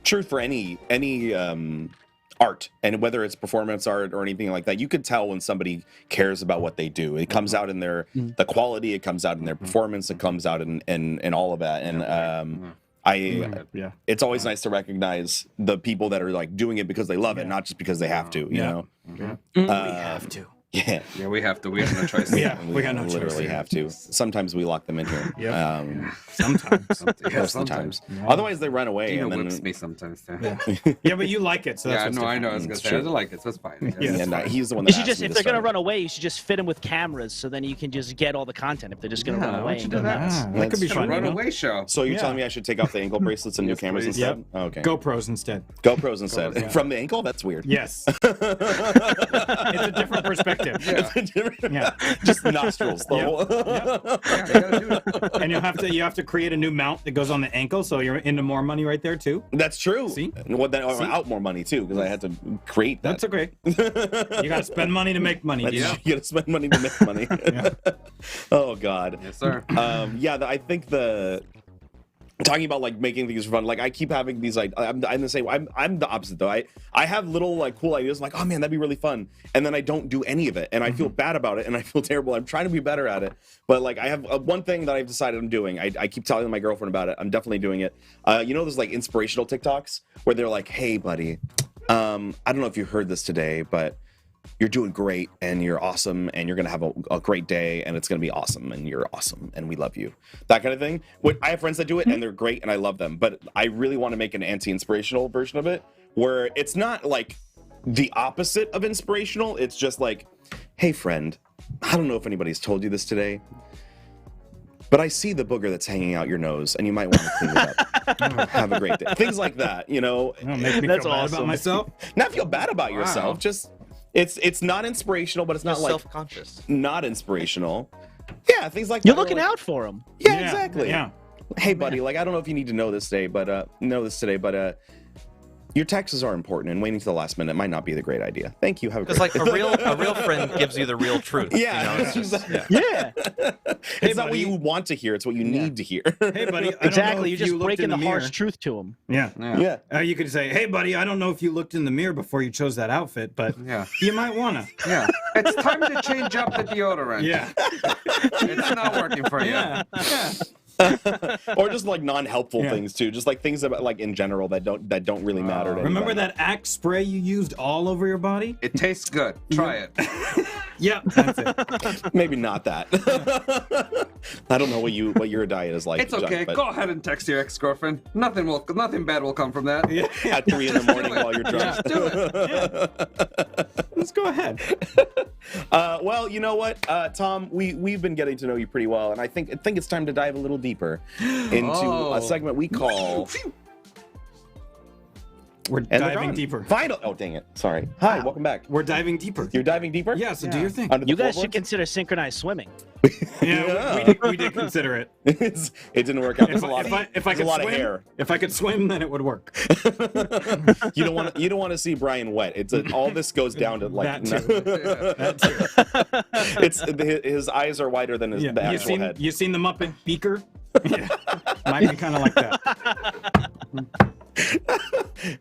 true for any art, and whether it's performance art or anything like that, you could tell when somebody cares about what they do. It comes out in their the quality, it comes out in their performance, it comes out in all of that. And it's always nice to recognize the people that are like doing it because they love it, not just because they have to. You know,
We have to.
Yeah.
Yeah, we have to. We have no choice.
Yeah, we got no choice
literally
here.
have to. Sometimes we lock them in here.
Yep. Sometimes.
Most of the times. Otherwise, they run away.
Dino
And then
whips me sometimes. Too.
Yeah, but you like it, so that's
Yeah,
what's
no, I
different.
know. I was gonna
It's
say
true.
I like it, so it's fine.
Yeah.
and he's the one
You
that
should
asked
just,
me
if
to
they're gonna
start
run away, you should just fit them with cameras, so then you can just get all the content. If they're just gonna
Yeah,
run
why
away,
don't you
and
do
do
that?
Ah, that
Let's
could be
try
fun.
Run
you know?
away show.
So you're
Yeah.
telling me I should take off the ankle bracelets and new
Yes,
cameras
please.
instead? Okay.
GoPros instead.
GoPros instead.
GoPros, yeah.
From the ankle? That's weird.
Yes. It's a different perspective.
Yeah.
Yeah.
Just nostrils. The
Yep.
whole-
Yeah, you gotta do it.
And you have to create a new mount that goes on the ankle, so you're into more money right there too.
That's true.
See?
And what then
See?
out more money too, because I had to create that.
That's okay. You got to spend money to make money.
That's-
Yeah.
You gotta spend money to make money. Oh God.
Yes, sir.
I think talking about like making things fun, like I keep having these like I'm the same. I'm the opposite though. I have little like cool ideas, like, oh man, that'd be really fun, and then I don't do any of it, and I feel bad about it, and I feel terrible. I'm trying to be better at it, but like I have one thing that I've decided I'm doing. I keep telling my girlfriend about it. I'm definitely doing it. There's like inspirational TikToks where they're like, hey buddy, I don't know if you heard this today, but you're doing great and you're awesome and you're gonna have a great day and it's gonna be awesome and you're awesome and we love you, that kind of thing. I have friends that do it and they're great and I love them, but I really want to make an anti-inspirational version of it where it's not like the opposite of inspirational. It's just like, hey friend, I don't know if anybody's told you this today, but I see the booger that's hanging out your nose and you might want to clean it up. Have a great day. Things like that,
It'll make me
That's
feel bad
awesome.
about myself.
not feel bad about yourself, just it's not inspirational, but it's not
Just
like
self-conscious.
not inspirational. Yeah, things like
You're
that.
looking
Like,
out for them.
Yeah, exactly.
Yeah.
Hey, buddy, like I don't know if you need to know this today, but your taxes are important, and waiting to the last minute might not be the great idea. Thank you. Have a
Because
great.
like a real friend gives you the real truth.
Yeah,
It's just- yeah.
Yeah,
it's not what
buddy.
you want to hear; it's what you need to hear.
Hey, buddy. I don't know
exactly.
if
You're just
you looked
breaking
in
the
mirror.
harsh truth to them.
Yeah.
Yeah.
Yeah.
You could say, "Hey, buddy, I don't know if you looked in the mirror before you chose that outfit, but
Yeah.
you might wanna."
Yeah. It's time to change up the deodorant.
Yeah.
It's not working for you.
Yeah.
Or just like non-helpful
Yeah.
things too, just like things about like in general that don't really matter. To
Remember
anybody.
that Axe spray you used all over your body?
It tastes good. Try it.
Yeah, that's it.
Maybe not that. I don't know what your diet is like.
It's okay.
John, but
Go ahead and text your ex-girlfriend. Nothing bad will come from that.
Yeah.
at 3 a.m. while you're drunk.
Do it.
Let's go ahead.
Well, you know what, Tom, we've been getting to know you pretty well, and I think it's time to dive a little deeper into a segment we call
We're
And they're
diving
gone.
deeper.
Final. Oh, dang it! Sorry. Hi, welcome back.
We're diving deeper.
You're diving deeper.
Yeah, so do your thing.
Under the
You guys should
floorboards?
consider synchronized swimming.
Yeah, we did consider it.
it didn't work out. There's a lot.
If I
there's a
could
lot
swim,
of hair.
if I could swim, then it would work.
You don't want to see Brian wet. All this goes down to like.
That too. That too.
It's his eyes are wider than the
Yeah.
actual head.
You seen the Muppet Beaker? Yeah. Might be kind of like that.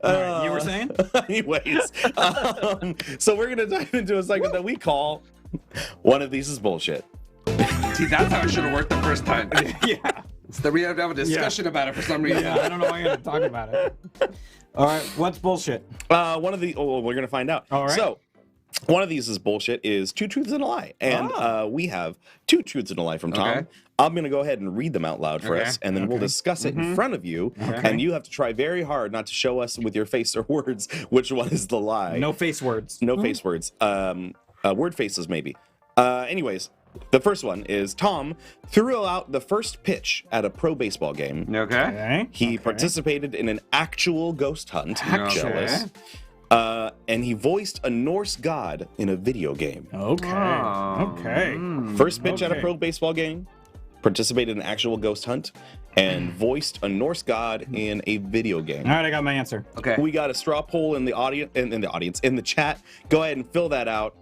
All right, you were saying?
Anyways, so we're gonna dive into a segment that we call "One of These Is Bullshit."
See, that's how it should have worked the first time.
Yeah.
It's that we have to have a discussion about it for some reason.
Yeah, I don't know why you're gonna talk about it. All right, what's bullshit?
One of the we're gonna find out.
All right.
So one of these is bullshit is 2 truths and a lie, and we have 2 truths and a lie from Tom.
Okay.
I'm gonna go ahead and read them out loud for
Okay.
us, and then we'll discuss it in front of you, and you have to try very hard not to show us with your face or words which one is the lie.
No face words.
No face words. Word faces maybe. Anyways, the first one is Tom threw out the first pitch at a pro baseball game.
Okay.
Okay.
He participated in an actual ghost hunt.
Okay.
Jealous. And he voiced a Norse god in a video game.
Okay.
Oh.
Okay.
First pitch at a
Okay.
pro baseball game, participated in an actual ghost hunt, and voiced a Norse god in a video game.
All right, I got my answer.
Okay.
We got a straw poll in the audience, in the chat. Go ahead and fill that out.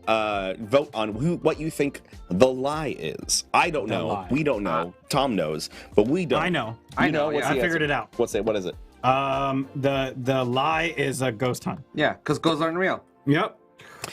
Vote on what you think the lie is. I don't know.
lie.
We don't know. Tom knows, but we don't.
I know.
I
You
know,
What's
yeah.
the
I figured
answer?
it out.
What's it? What is it?
The lie is a ghost hunt.
Yeah, because ghosts aren't real.
Yep.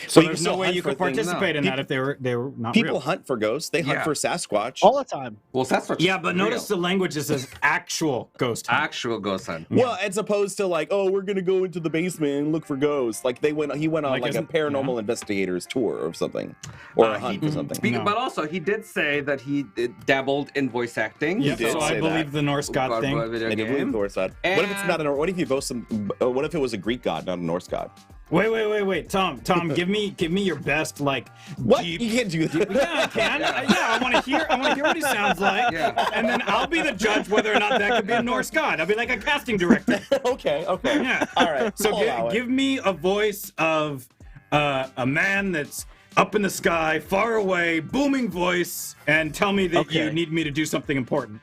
So
Well, you
there's
can
no
still
way
hunt
you
for
could
things.
participate in
No.
that if they were not
People
real.
hunt for ghosts. They hunt
Yeah.
for Sasquatch.
All the time.
Well, that's what.
Yeah, but notice the language that says actual ghost hunt.
actual ghost hunt.
Well, as opposed to like, oh, we're gonna go into the basement and look for ghosts. Like he went on
Like,
like a
isn't-
paranormal investigators tour or something, or a hunt for something.
No.
But also, he did say that he dabbled in voice acting.
Yep,
did
so
say
I believe
that.
the Norse god
About
thing.
a video
I do believe
game.
Thor's god. What if it's not a? What if you both some? What if it was a Greek god, not a Norse god?
Wait, Tom, give me your best like
What?
deep.
You can't do that.
Yeah, I can. Yeah, I want to hear what he sounds like.
Yeah.
And then I'll be the judge whether or not that could be a Norse god. I'll be like a casting director.
Okay.
Yeah.
All right.
So
I'll allow it.
give me a voice of a man that's up in the sky, far away, booming voice, and tell me that you
Okay.
need me to do something important.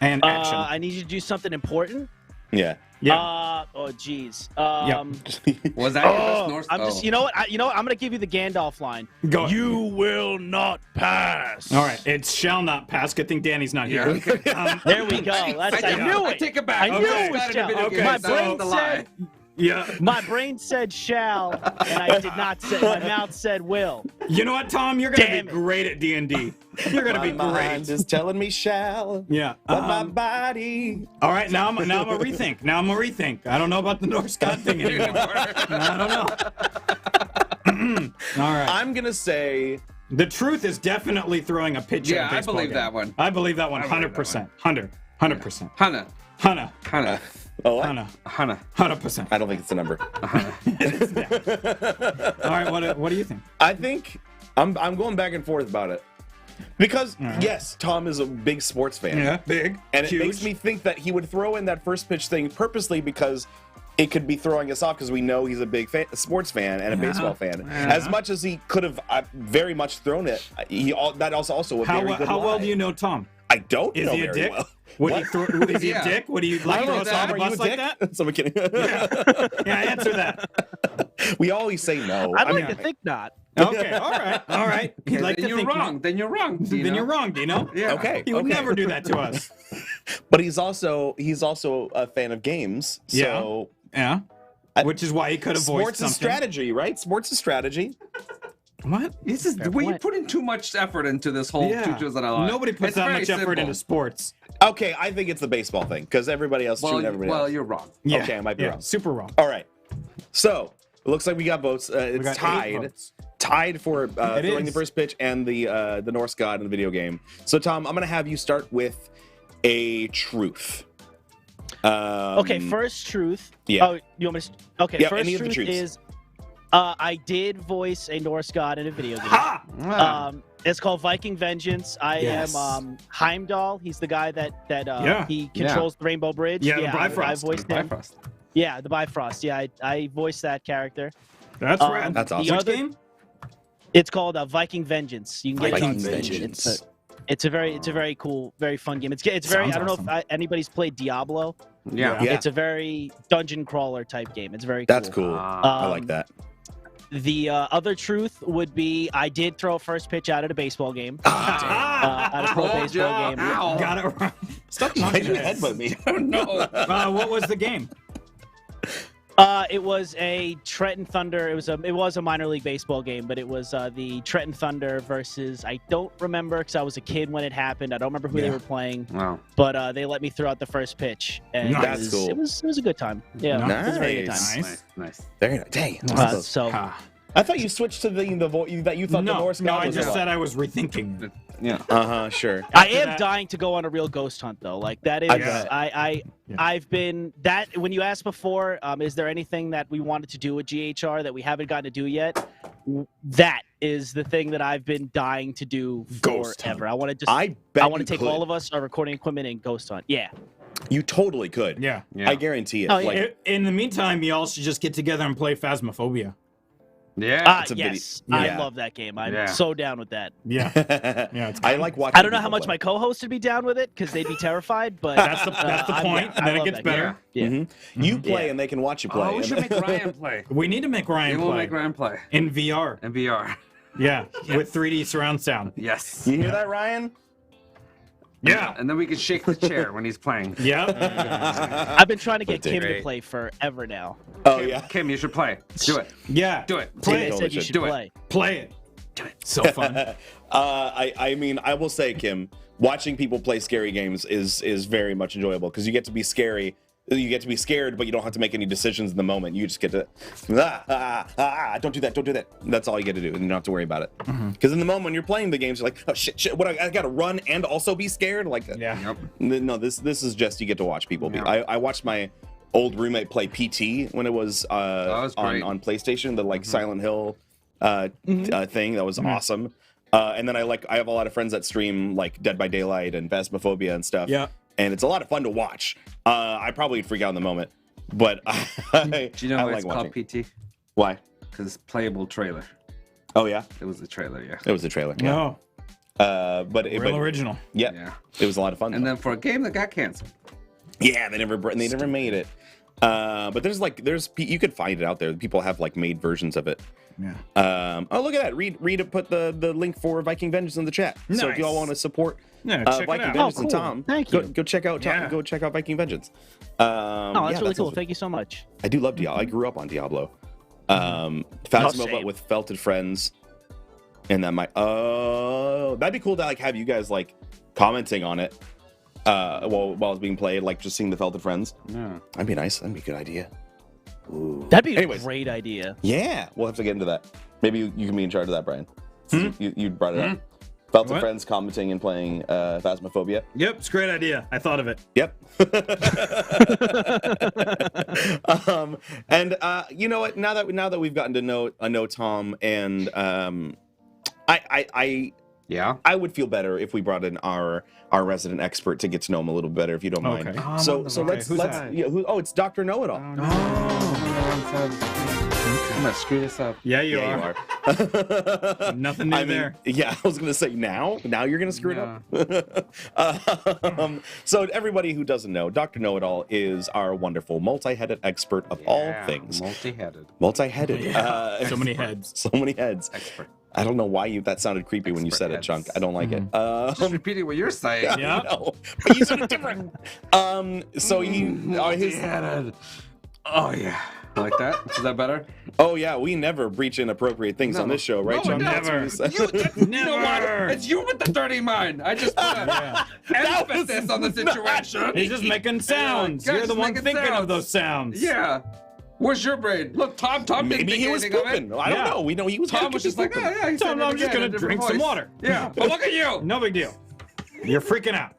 And action.
I need you to do something important.
Yeah.
Yeah.
Oh, geez.
Was that your best Norse?
I'm just. You know what? I'm gonna give you the Gandalf line.
Go.
You will not pass.
All right. It shall not pass. Good thing Danny's not here.
There we go. I knew
I
it.
take it back.
I knew
Okay.
it was shall.
Okay,
My
so-
brain
the
said.
lie.
Yeah.
My brain said shall, and I did not say. My mouth said will.
You know what, Tom? You're gonna
Damn
be
it.
great at D&D. You're gonna be
My mind
great.
is telling me shall,
Yeah.
but my body.
All right. Now I'm a rethink. I don't know about the Norse god thing anymore. I don't know. All right.
I'm gonna say.
The truth is definitely throwing a pitch
Yeah,
at a
I
baseball
believe
game.
that one.
I believe that one
I believe that
100%. 100%.
Hana.
100%.
Oh, what?
100%.
I don't think it's a number.
All right. What do you think?
I think I'm going back and forth about it because yes, Tom is a big sports fan.
Yeah. Big.
And it
huge.
makes me think that he would throw in that first pitch thing purposely because it could be throwing us off because we know he's a big sports fan and a baseball fan. As much as he could have very much thrown it, that also a very good
How well
lie.
do you know Tom?
I don't
Is
know
he a
very
dick?
well.
Would he throw? Is he a
Yeah.
dick? Would he
I
like
don't
throw
know,
us
Tom,
on the
are you a
bus like
dick?
that?
So I'm kidding.
Yeah, answer that.
We always say no.
I'd
I
like
mean,
to think not.
Okay. All right. He'd like
then
to
you're
think
wrong. Then you're wrong.
Then you're wrong, Dino.
Yeah.
okay.
He would
okay.
never do that to us.
But he's also a fan of games. So
Yeah. Which is why he could have voiced
sports
something.
is strategy, right? Sports is strategy.
What?
This is we
point.
put in too much effort into this whole Choo-Choos and I Lie.
Nobody puts
It's
that
very
much effort
simple.
into sports.
Okay, I think it's the baseball thing because everybody else chewing everybody else.
you're wrong.
Yeah.
Okay, I might be
yeah,
wrong.
Super wrong.
All right. So it looks like we got votes.
We
It's
got 8
tied.
votes.
Tied for throwing the
is.
first pitch and the Norse god in the video game. So Tom, I'm gonna have you start with a truth.
Okay, first truth.
yeah.
Oh, you want me to? Okay,
Yeah,
first
any of the
truth
truths.
is I did voice a Norse god in a video game.
Ha!
It's called Viking Vengeance. I
Yes.
am Heimdall. He's the guy that
Yeah.
he controls the Rainbow Bridge.
Yeah, the
I
Bifrost.
voiced him.
Bifrost.
Yeah, the Bifrost. Yeah, I voiced that character.
That's
Um,
rad.
That's
the
awesome.
Which
other-
game?
It's called Viking Vengeance. You can get
Viking
it on Steam.
Vengeance.
It's a very cool, very fun game. It's very.
Sounds
I don't know
awesome.
if anybody's played Diablo.
Yeah.
Yeah.
It's a very dungeon crawler type game. It's very.
That's
cool.
cool. I like
Um,
that.
The other truth would be I did throw a first pitch out at a baseball game.
Ah!
At a pro
Told
baseball
ya.
game.
Ow.
Got it right. Stop
Why'd
knocking
you
your head.
headbutt me?
No.
What was the game?
It was a Trenton Thunder. It was a minor league baseball game, but it was the Trenton Thunder versus I don't remember because I was a kid when it happened. I don't remember who they were playing,
Wow.
but they let me throw out the first pitch, and
Nice.
it was,
Cool.
it was a good time. Yeah,
Nice.
it was a very good time.
Nice.
Nice.
Very nice. Dang.
So
Ah.
I thought you switched to the voice that you thought the
No,
Norse
no,
god
I
was
just
about.
said I was rethinking it.
Yeah.
Sure.
I
After
am
that-
dying to go on a real ghost hunt though. Like that is
I bet.
I've been that when you asked before, is there anything that we wanted to do at GHR that we haven't gotten to do yet? That is the thing that I've been dying to do
Ghost
forever.
hunt.
I want to just
I bet
I want
you
to take
could.
all of us, our recording equipment, and ghost hunt. Yeah.
You totally could.
Yeah.
Yeah.
I guarantee it.
Oh, yeah.
Like,
In the meantime, y'all should just get together and play Phasmophobia.
Yeah.
It's a video-
Yes,
yeah.
I love that game. I'm
Yeah.
so down with that.
Yeah. Yeah, it's
I like watching.
I don't know how
people
much
play.
my co-host would be down with it because they'd be terrified. But
That's the
I'm
point.
down. I
Then it
love
gets
that
better.
game. Yeah.
You play
Yeah.
and they can watch you play.
Oh, we should make Ryan play.
We need to make Ryan
We will
play
make Ryan play.
in VR.
In VR.
Yeah, with 3D surround sound.
Yes.
You hear that, Ryan?
Yeah.
And then we can shake the chair when he's playing.
Yeah.
I've been trying to get Kim to
Great.
play forever now.
Oh yeah.
Kim, you should play. Do it.
Yeah.
Do it.
Play
They
it.
said you should
Do it.
play.
Play it. So fun.
I mean, I will say, Kim, watching people play scary games is very much enjoyable because you get to be scary. You get to be scared, but you don't have to make any decisions in the moment. You just get to, don't do that, don't do that. That's all you get to do, and you don't have to worry about it. Because in the moment when you're playing the games, you're like, oh shit, what I got to run and also be scared? Like,
Yeah.
Yep.
no, this is just you get to watch people.
Yeah.
I watched my old roommate play PT when it was,
was great.
on PlayStation, the like Silent Hill thing. That was awesome. And then I have a lot of friends that stream like Dead by Daylight and Phasmophobia and stuff.
Yeah.
And it's a lot of fun to watch. I probably would freak out in the moment, but
Do you know
I
why
like
it's
watching.
called PT?
Why?
Because it's playable trailer.
Oh yeah,
It was a trailer, yeah.
it was a trailer. Yeah.
No.
But
Real original.
yeah,
Yeah.
it was a lot of fun.
And
though.
then for a game that got canceled.
Yeah, they never made it. But there's you could find it out there. People have like made versions of it.
Yeah.
Oh, look at that. Reed put the link for Viking Vengeance in the chat. So if
Nice.
y'all want to support
Yeah, check it
Viking
out.
Vengeance
Oh,
and
cool.
Tom,
Thank
go,
you.
go check out Tom,
Yeah.
go check out Viking Vengeance.
Oh, that's
yeah,
really
that
cool.
sounds-
Thank you so much.
I do love Diablo. I grew up on Diablo. Phasmo,
same.
but with felted friends. And that might that'd be cool to like have you guys like commenting on it while it's being played, like just seeing the felted friends.
Yeah.
That'd be nice. That'd be a good idea. Ooh.
That'd be
Anyways.
a great idea.
Yeah, we'll have to get into that. Maybe you can be in charge of that, Brian. You brought it up. Felted
What?
friends commenting and playing Phasmophobia.
Yep, it's a great idea. I thought of it.
Yep. And you know what? Now that we've gotten to know Tom, and
Yeah.
I would feel better if we brought in our resident expert to get to know him a little better, if you don't mind.
Okay.
So
okay.
let's
Who's
let's
that?
yeah, it's Dr. Know-It-All.
I'm gonna screw this up.
Yeah, you
Yeah,
are. Nothing new
I mean,
there.
yeah, I was gonna say now you're gonna screw it up. So everybody who doesn't know, Dr. Know-It-All is our wonderful multi-headed expert of all things.
Multi-headed.
Multi-headed.
So many heads.
So many heads.
Expert.
I don't know why that sounded creepy when you
Expert
said it,
heads.
Chunk. I don't like it.
Just repeating what you're saying.
Yeah.
No, but you said it different. So his.
Multi-headed. Oh yeah. Like that? Is that better?
Oh yeah, we never breach inappropriate things on this show, right,
No,
Chunk?
never.
That's what
You,
we said.
you know what? It's you with the dirty mind. I just put emphasis on the situation.
He's just making sounds.
Yeah,
You're the
just
one
making
thinking
sounds.
of those sounds.
Yeah. Where's your brain? Look, Tom didn't
Maybe
think
he was
anything of
pooping.
it.
I don't
Yeah.
know. We know he was.
Tom was just like, oh yeah, he's
Tom, I'm just gonna drink some water.
Yeah, but look at you.
No big deal. You're freaking out.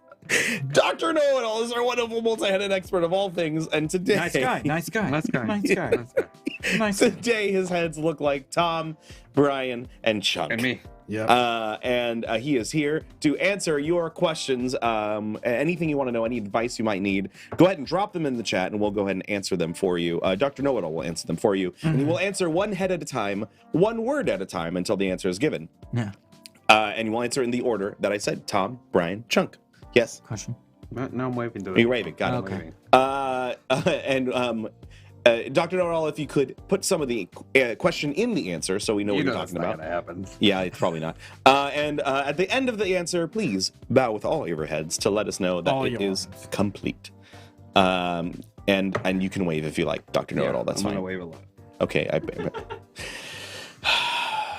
Dr. Know-It-All is our wonderful multi-headed expert of all things, and today,
Nice guy. Nice guy.
Nice guy.
Nice guy.
Nice guy.
Nice guy.
today his heads look like Tom, Brian, and Chunk.
And me.
Yeah.
And he is here to answer your questions. Anything you want to know, any advice you might need, go ahead and drop them in the chat, and we'll go ahead and answer them for you. Dr. Know-It-All will answer them for you, and we'll answer one head at a time, one word at a time until the answer is given.
Yeah.
And we'll answer in the order that I said: Tom, Brian, Chunk. Yes.
Question.
No, I'm waving to
You're waving. Got
Okay.
it. Dr. Know-It-All, if you could put some of the question in the answer so we know what you're
that's
talking
not
about.
gonna happen.
Yeah, it's probably not. And at the end of the answer, please bow with all your heads to let us know that
All
it
your
is
heads.
complete. And you can wave if you like, Dr. Know-It-All. That's
I'm
fine.
gonna wave a lot.
Okay.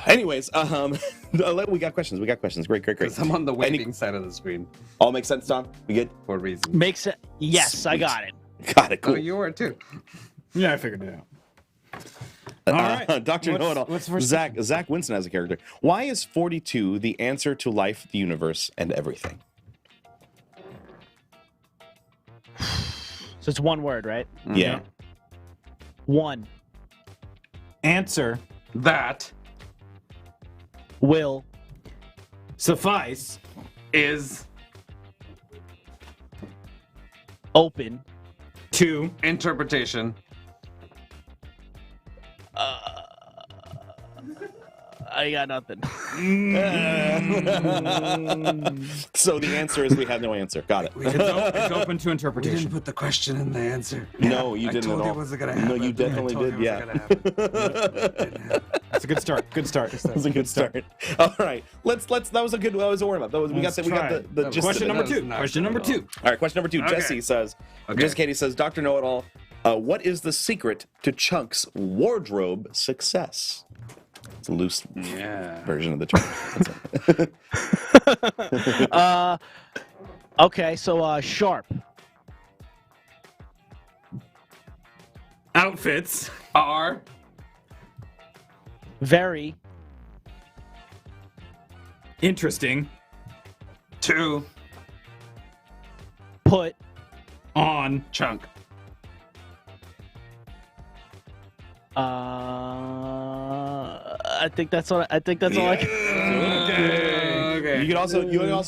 Anyways, we got questions. Great.
Because I'm on the waving side of the screen
All makes sense, Tom? We good?
for a reason.
Makes it. Yes, I
Sweet.
got it.
Got it.
Oh,
Cool.
you were too.
Yeah, I figured it out. All right.
Dr.
What's-
Know-It-All.
what's the first
Zach Winston has a character. Why is 42 the answer to life, the universe, and everything?
So it's one word, right?
Yeah.
One.
Answer.
That
Will.
Suffice.
is
Open.
To.
interpretation.
I got nothing.
So the answer is we have no answer. Got it.
It's open to
We didn't
interpretation.
put the question in the answer.
No, you
I
didn't
told
at
you
all.
it wasn't gonna
No,
happen.
you definitely
I told
did.
you it
Yeah.
wasn't gonna happen. It didn't happen.
It's a good start. Good start.
That was a good start. All right, let's. That was a good. That was a warm up. We got the gist
Question
of it.
number two. Question number two.
All right, question number two.
Okay.
Jesse says.
Okay.
Jesse Katie says, Dr. Know-It-All, what is the secret to Chunk's wardrobe success? It's a loose version of the term.
Okay, so sharp.
Outfits.
Are
Very.
Interesting.
to
Put.
On.
chunk.
I think that's all. I think that's all. I can.
Okay.
You can also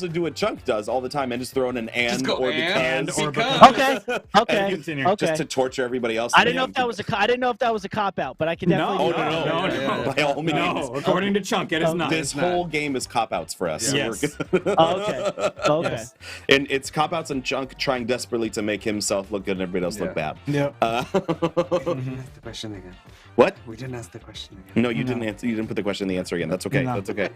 do what Chunk does all the time and just throw in an
Just go
or
and
because
or
because.
Okay. Okay.
Continue.
Okay.
just to torture everybody else.
I didn't know if that was I didn't know if that was a cop out, but I can definitely.
Oh, no.
No.
By all means.
No, according to Chunk, it is not.
This whole game is cop outs for us. So
Yes.
we're good.
Oh, okay. Okay.
Yes.
And it's cop outs and Chunk trying desperately to make himself look good and everybody else look bad.
Yep.
Ask the question again.
What?
We didn't ask the question again.
No, you didn't answer. You didn't put the question in the answer again. That's okay.
No.
That's okay.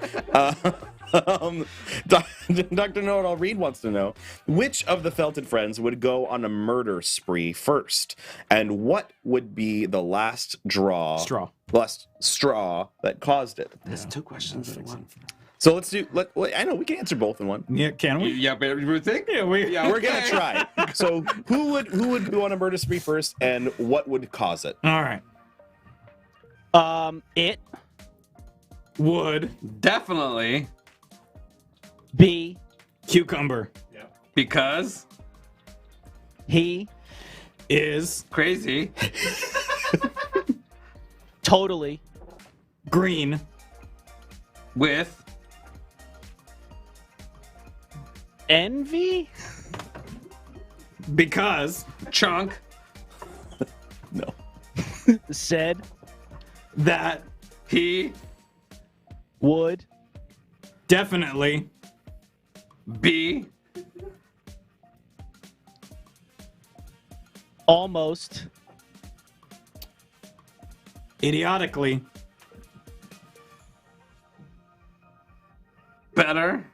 Dr. Know-It-All Reed wants to know which of the Felted friends would go on a murder spree first, and what would be the last straw that caused it.
There's two questions in one.
So let's do. I know we can answer both in one.
Yeah, can we?
Yeah, but you think?
Yeah, we.
Yeah,
We're gonna try. So who would go on a murder spree first, and what would cause it?
All right.
It
Would
Definitely
be
cucumber
because
he
is
crazy
totally
green
with
envy
because
chunk
No.
said
that
he
would
definitely
be
almost
idiotically
better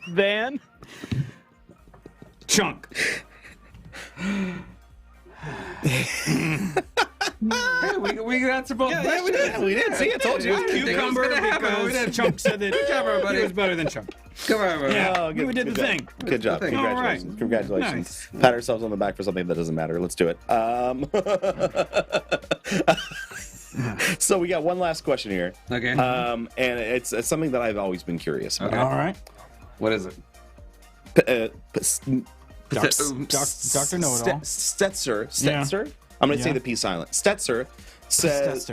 than
Chunk.
Hey, we can answer both questions.
We did. See, I told you.
I didn't think it was
Cucumber
gonna happen. We
because
didn't-
Chunk said that
job, everybody.
it was better than Chunk.
Come on, everybody.
Yeah,
Oh, good-
we did
good
the
job.
thing.
Good job.
Good thing.
Congratulations.
All right.
Congratulations.
Nice.
Pat ourselves on the back for something that doesn't matter. Let's do it. So we got one last question here.
Okay.
And it's something that I've always been curious about.
Okay.
All right.
What is it?
Dr. Know-It-All.
Stetzer. I'm going to say
Yeah.
the P silent. Stetzer says,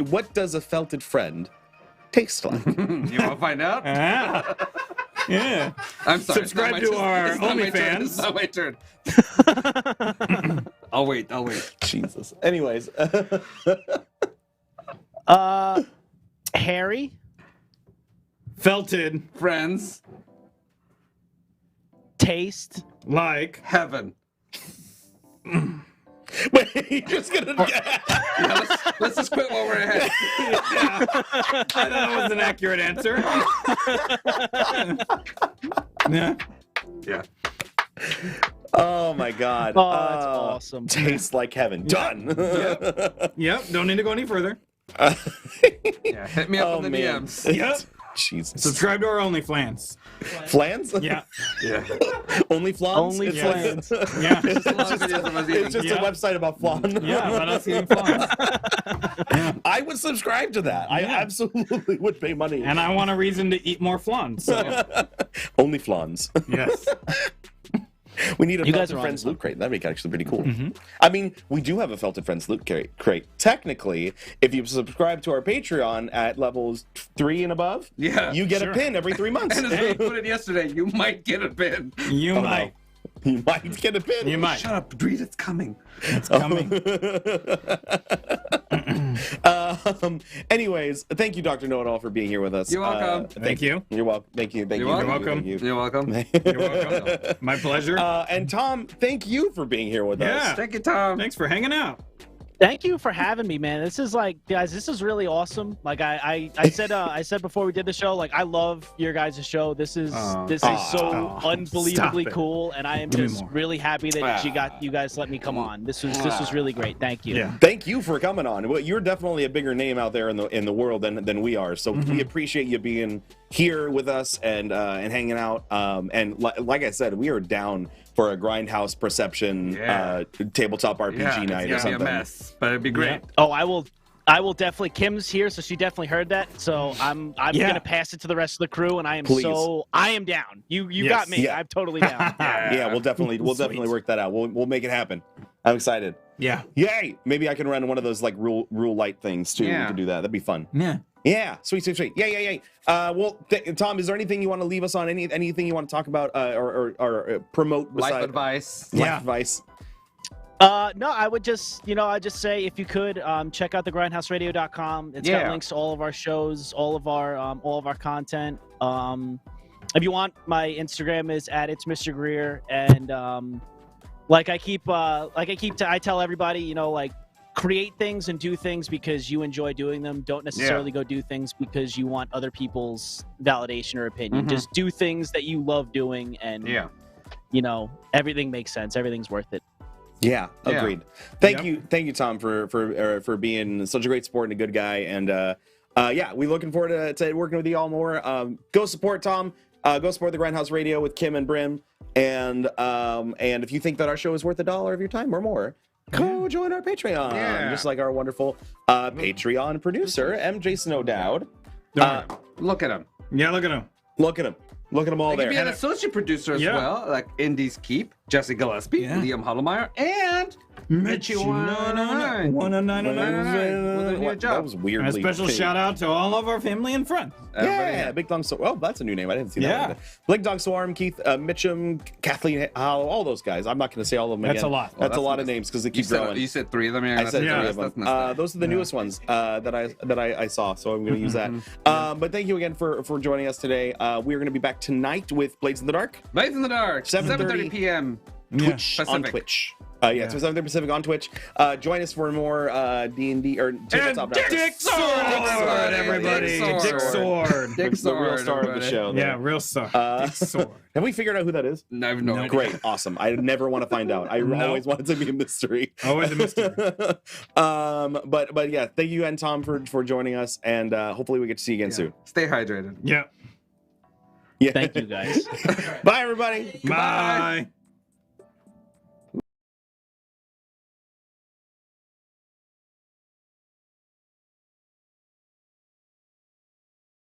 what does a felted friend taste like?
You want to find out?
Ah. Yeah.
I'm sorry.
Subscribe
it's not
to
my-
our
it's not my turn.
OnlyFans.
It's not my turn. I'll wait.
Jesus. Anyways.
Harry
Felted
Friends,
taste
like
heaven.
Wait, you're just going to...
Yeah, let's just quit while we're ahead.
I thought that was an accurate answer. Yeah.
Yeah.
Oh, my God.
Oh, that's awesome.
Tastes like heaven. Done.
Yep. Don't need to go any further.
Yeah. Hit me up
Oh,
on the
man.
DMs.
Yep.
Jesus.
Subscribe to our OnlyFans.
Flans?
Yeah.
Yeah.
Only flans?
Only
It's
flans.
Yeah.
Just a lot of videos of us
It's
eating.
just
Yeah.
a website about flan.
Yeah. Let us eat flans.
I would subscribe to that. I
Yeah.
absolutely would pay money.
And I want a reason to eat more flans. So.
Only flans.
Yes.
We need a
You guys
Felted
are
Friends
awesome.
loot crate. That'd be actually pretty cool. I mean, we do have a Felted Friends loot crate. Technically, if you subscribe to our Patreon at levels 3 and above,
Yeah.
you get
Sure.
a pin every 3 months.
And as we put it yesterday, you might get a pin.
You
Oh,
might.
no. You might get a pin.
You might.
Shut up, Reed. It's coming.
It's coming.
Anyways, thank you, Dr. Know-It-All, for being here with us.
You're welcome.
Thank you.
You're welcome. Thank you. Thank
You're
you.
welcome.
Thank you.
You're welcome.
You're welcome. My pleasure.
And Tom, thank you for being here with
Yeah.
us.
Thank you, Tom.
Thanks for hanging out.
Thank you for having me, man. This is like, guys, this is really awesome. Like I said before we did the show, like I love your guys' show. This is so unbelievably cool, and I am just really happy that you guys let me come on. This was really great. Thank you.
Yeah.
Thank you for coming on. Well, you're definitely a bigger name out there in the world than we are. So we appreciate you being here with us and hanging out. And like I said, we are down for a Grindhouse Perception tabletop RPG night or something.
Be a mess, but it'd be great.
Yeah. Oh, I will definitely. Kim's here, so she definitely heard that. So I'm gonna pass it to the rest of the crew, and I am down. You got me.
Yeah.
I'm totally down.
Yeah, we'll definitely work that out. We'll make it happen. I'm excited.
Yeah.
Yay! Maybe I can run one of those like rule light things too.
Yeah.
We can do that. That'd be fun.
Yeah.
Yeah, sweet. Yeah. Well, Tom, is there anything you want to leave us on? Anything you want to talk about or promote?
Life advice.
Life advice.
No, I would just say if you could check out the grindhouseradio.com. It's got links to all of our shows, all of our content. If you want, my Instagram is @it's Mr. Greer, and I tell everybody, like, create things and do things because you enjoy doing them. Don't necessarily go do things because you want other people's validation or opinion. Just do things that you love doing, and everything makes sense. Everything's worth it.
Yeah, agreed. Thank you, Tom, for being such a great sport and a good guy. And we're looking forward to working with you all more. Go support Tom. Go support the Grindhouse Radio with Kim and Brim. And if you think that our show is worth $1 of your time or more, go join our Patreon. Just like our wonderful Patreon producer, MJ Snowdowd.
Look at him.
Yeah, look at him.
Look at them all
He
there.
could be an associate producer as well, like Indies Keep, Jesse Gillespie, Liam Huddlemeyer, and Mitchie 109. 109 with a new job.
That was weirdly.
A special shout out to all of our family and friends.
Yeah, Big Dog Swarm. Oh, that's a new name. I didn't see that. Yeah. Big Dog Swarm, Keith Mitchum, Kathleen, all those guys. I'm not going to say all of them again.
That's a lot.
That's a lot of names because they keep growing.
You said 3 of them.
I said 3 of them. Those are the newest ones that I saw, so I'm going to use that. But thank you again for joining us today. We are going to be back tonight with Blades in the Dark.
Blades in the Dark, 7:30 p.m.
Twitch on Twitch. So 7:30 Pacific on Twitch. Join us for more D&D or tabletop.
Dick Sword, everybody. Dick Sword.
The real star of the show.
Yeah, real star. Dick Sword.
Have we figured out who that is?
No, I have no idea.
Great, awesome. I never want to find out. I always want it to be a mystery.
Always a mystery.
But yeah, thank you and Tom for joining us, and hopefully we get to see you again soon.
Stay hydrated.
Yeah.
Yeah.
Thank you, guys.
Bye, everybody.
Bye.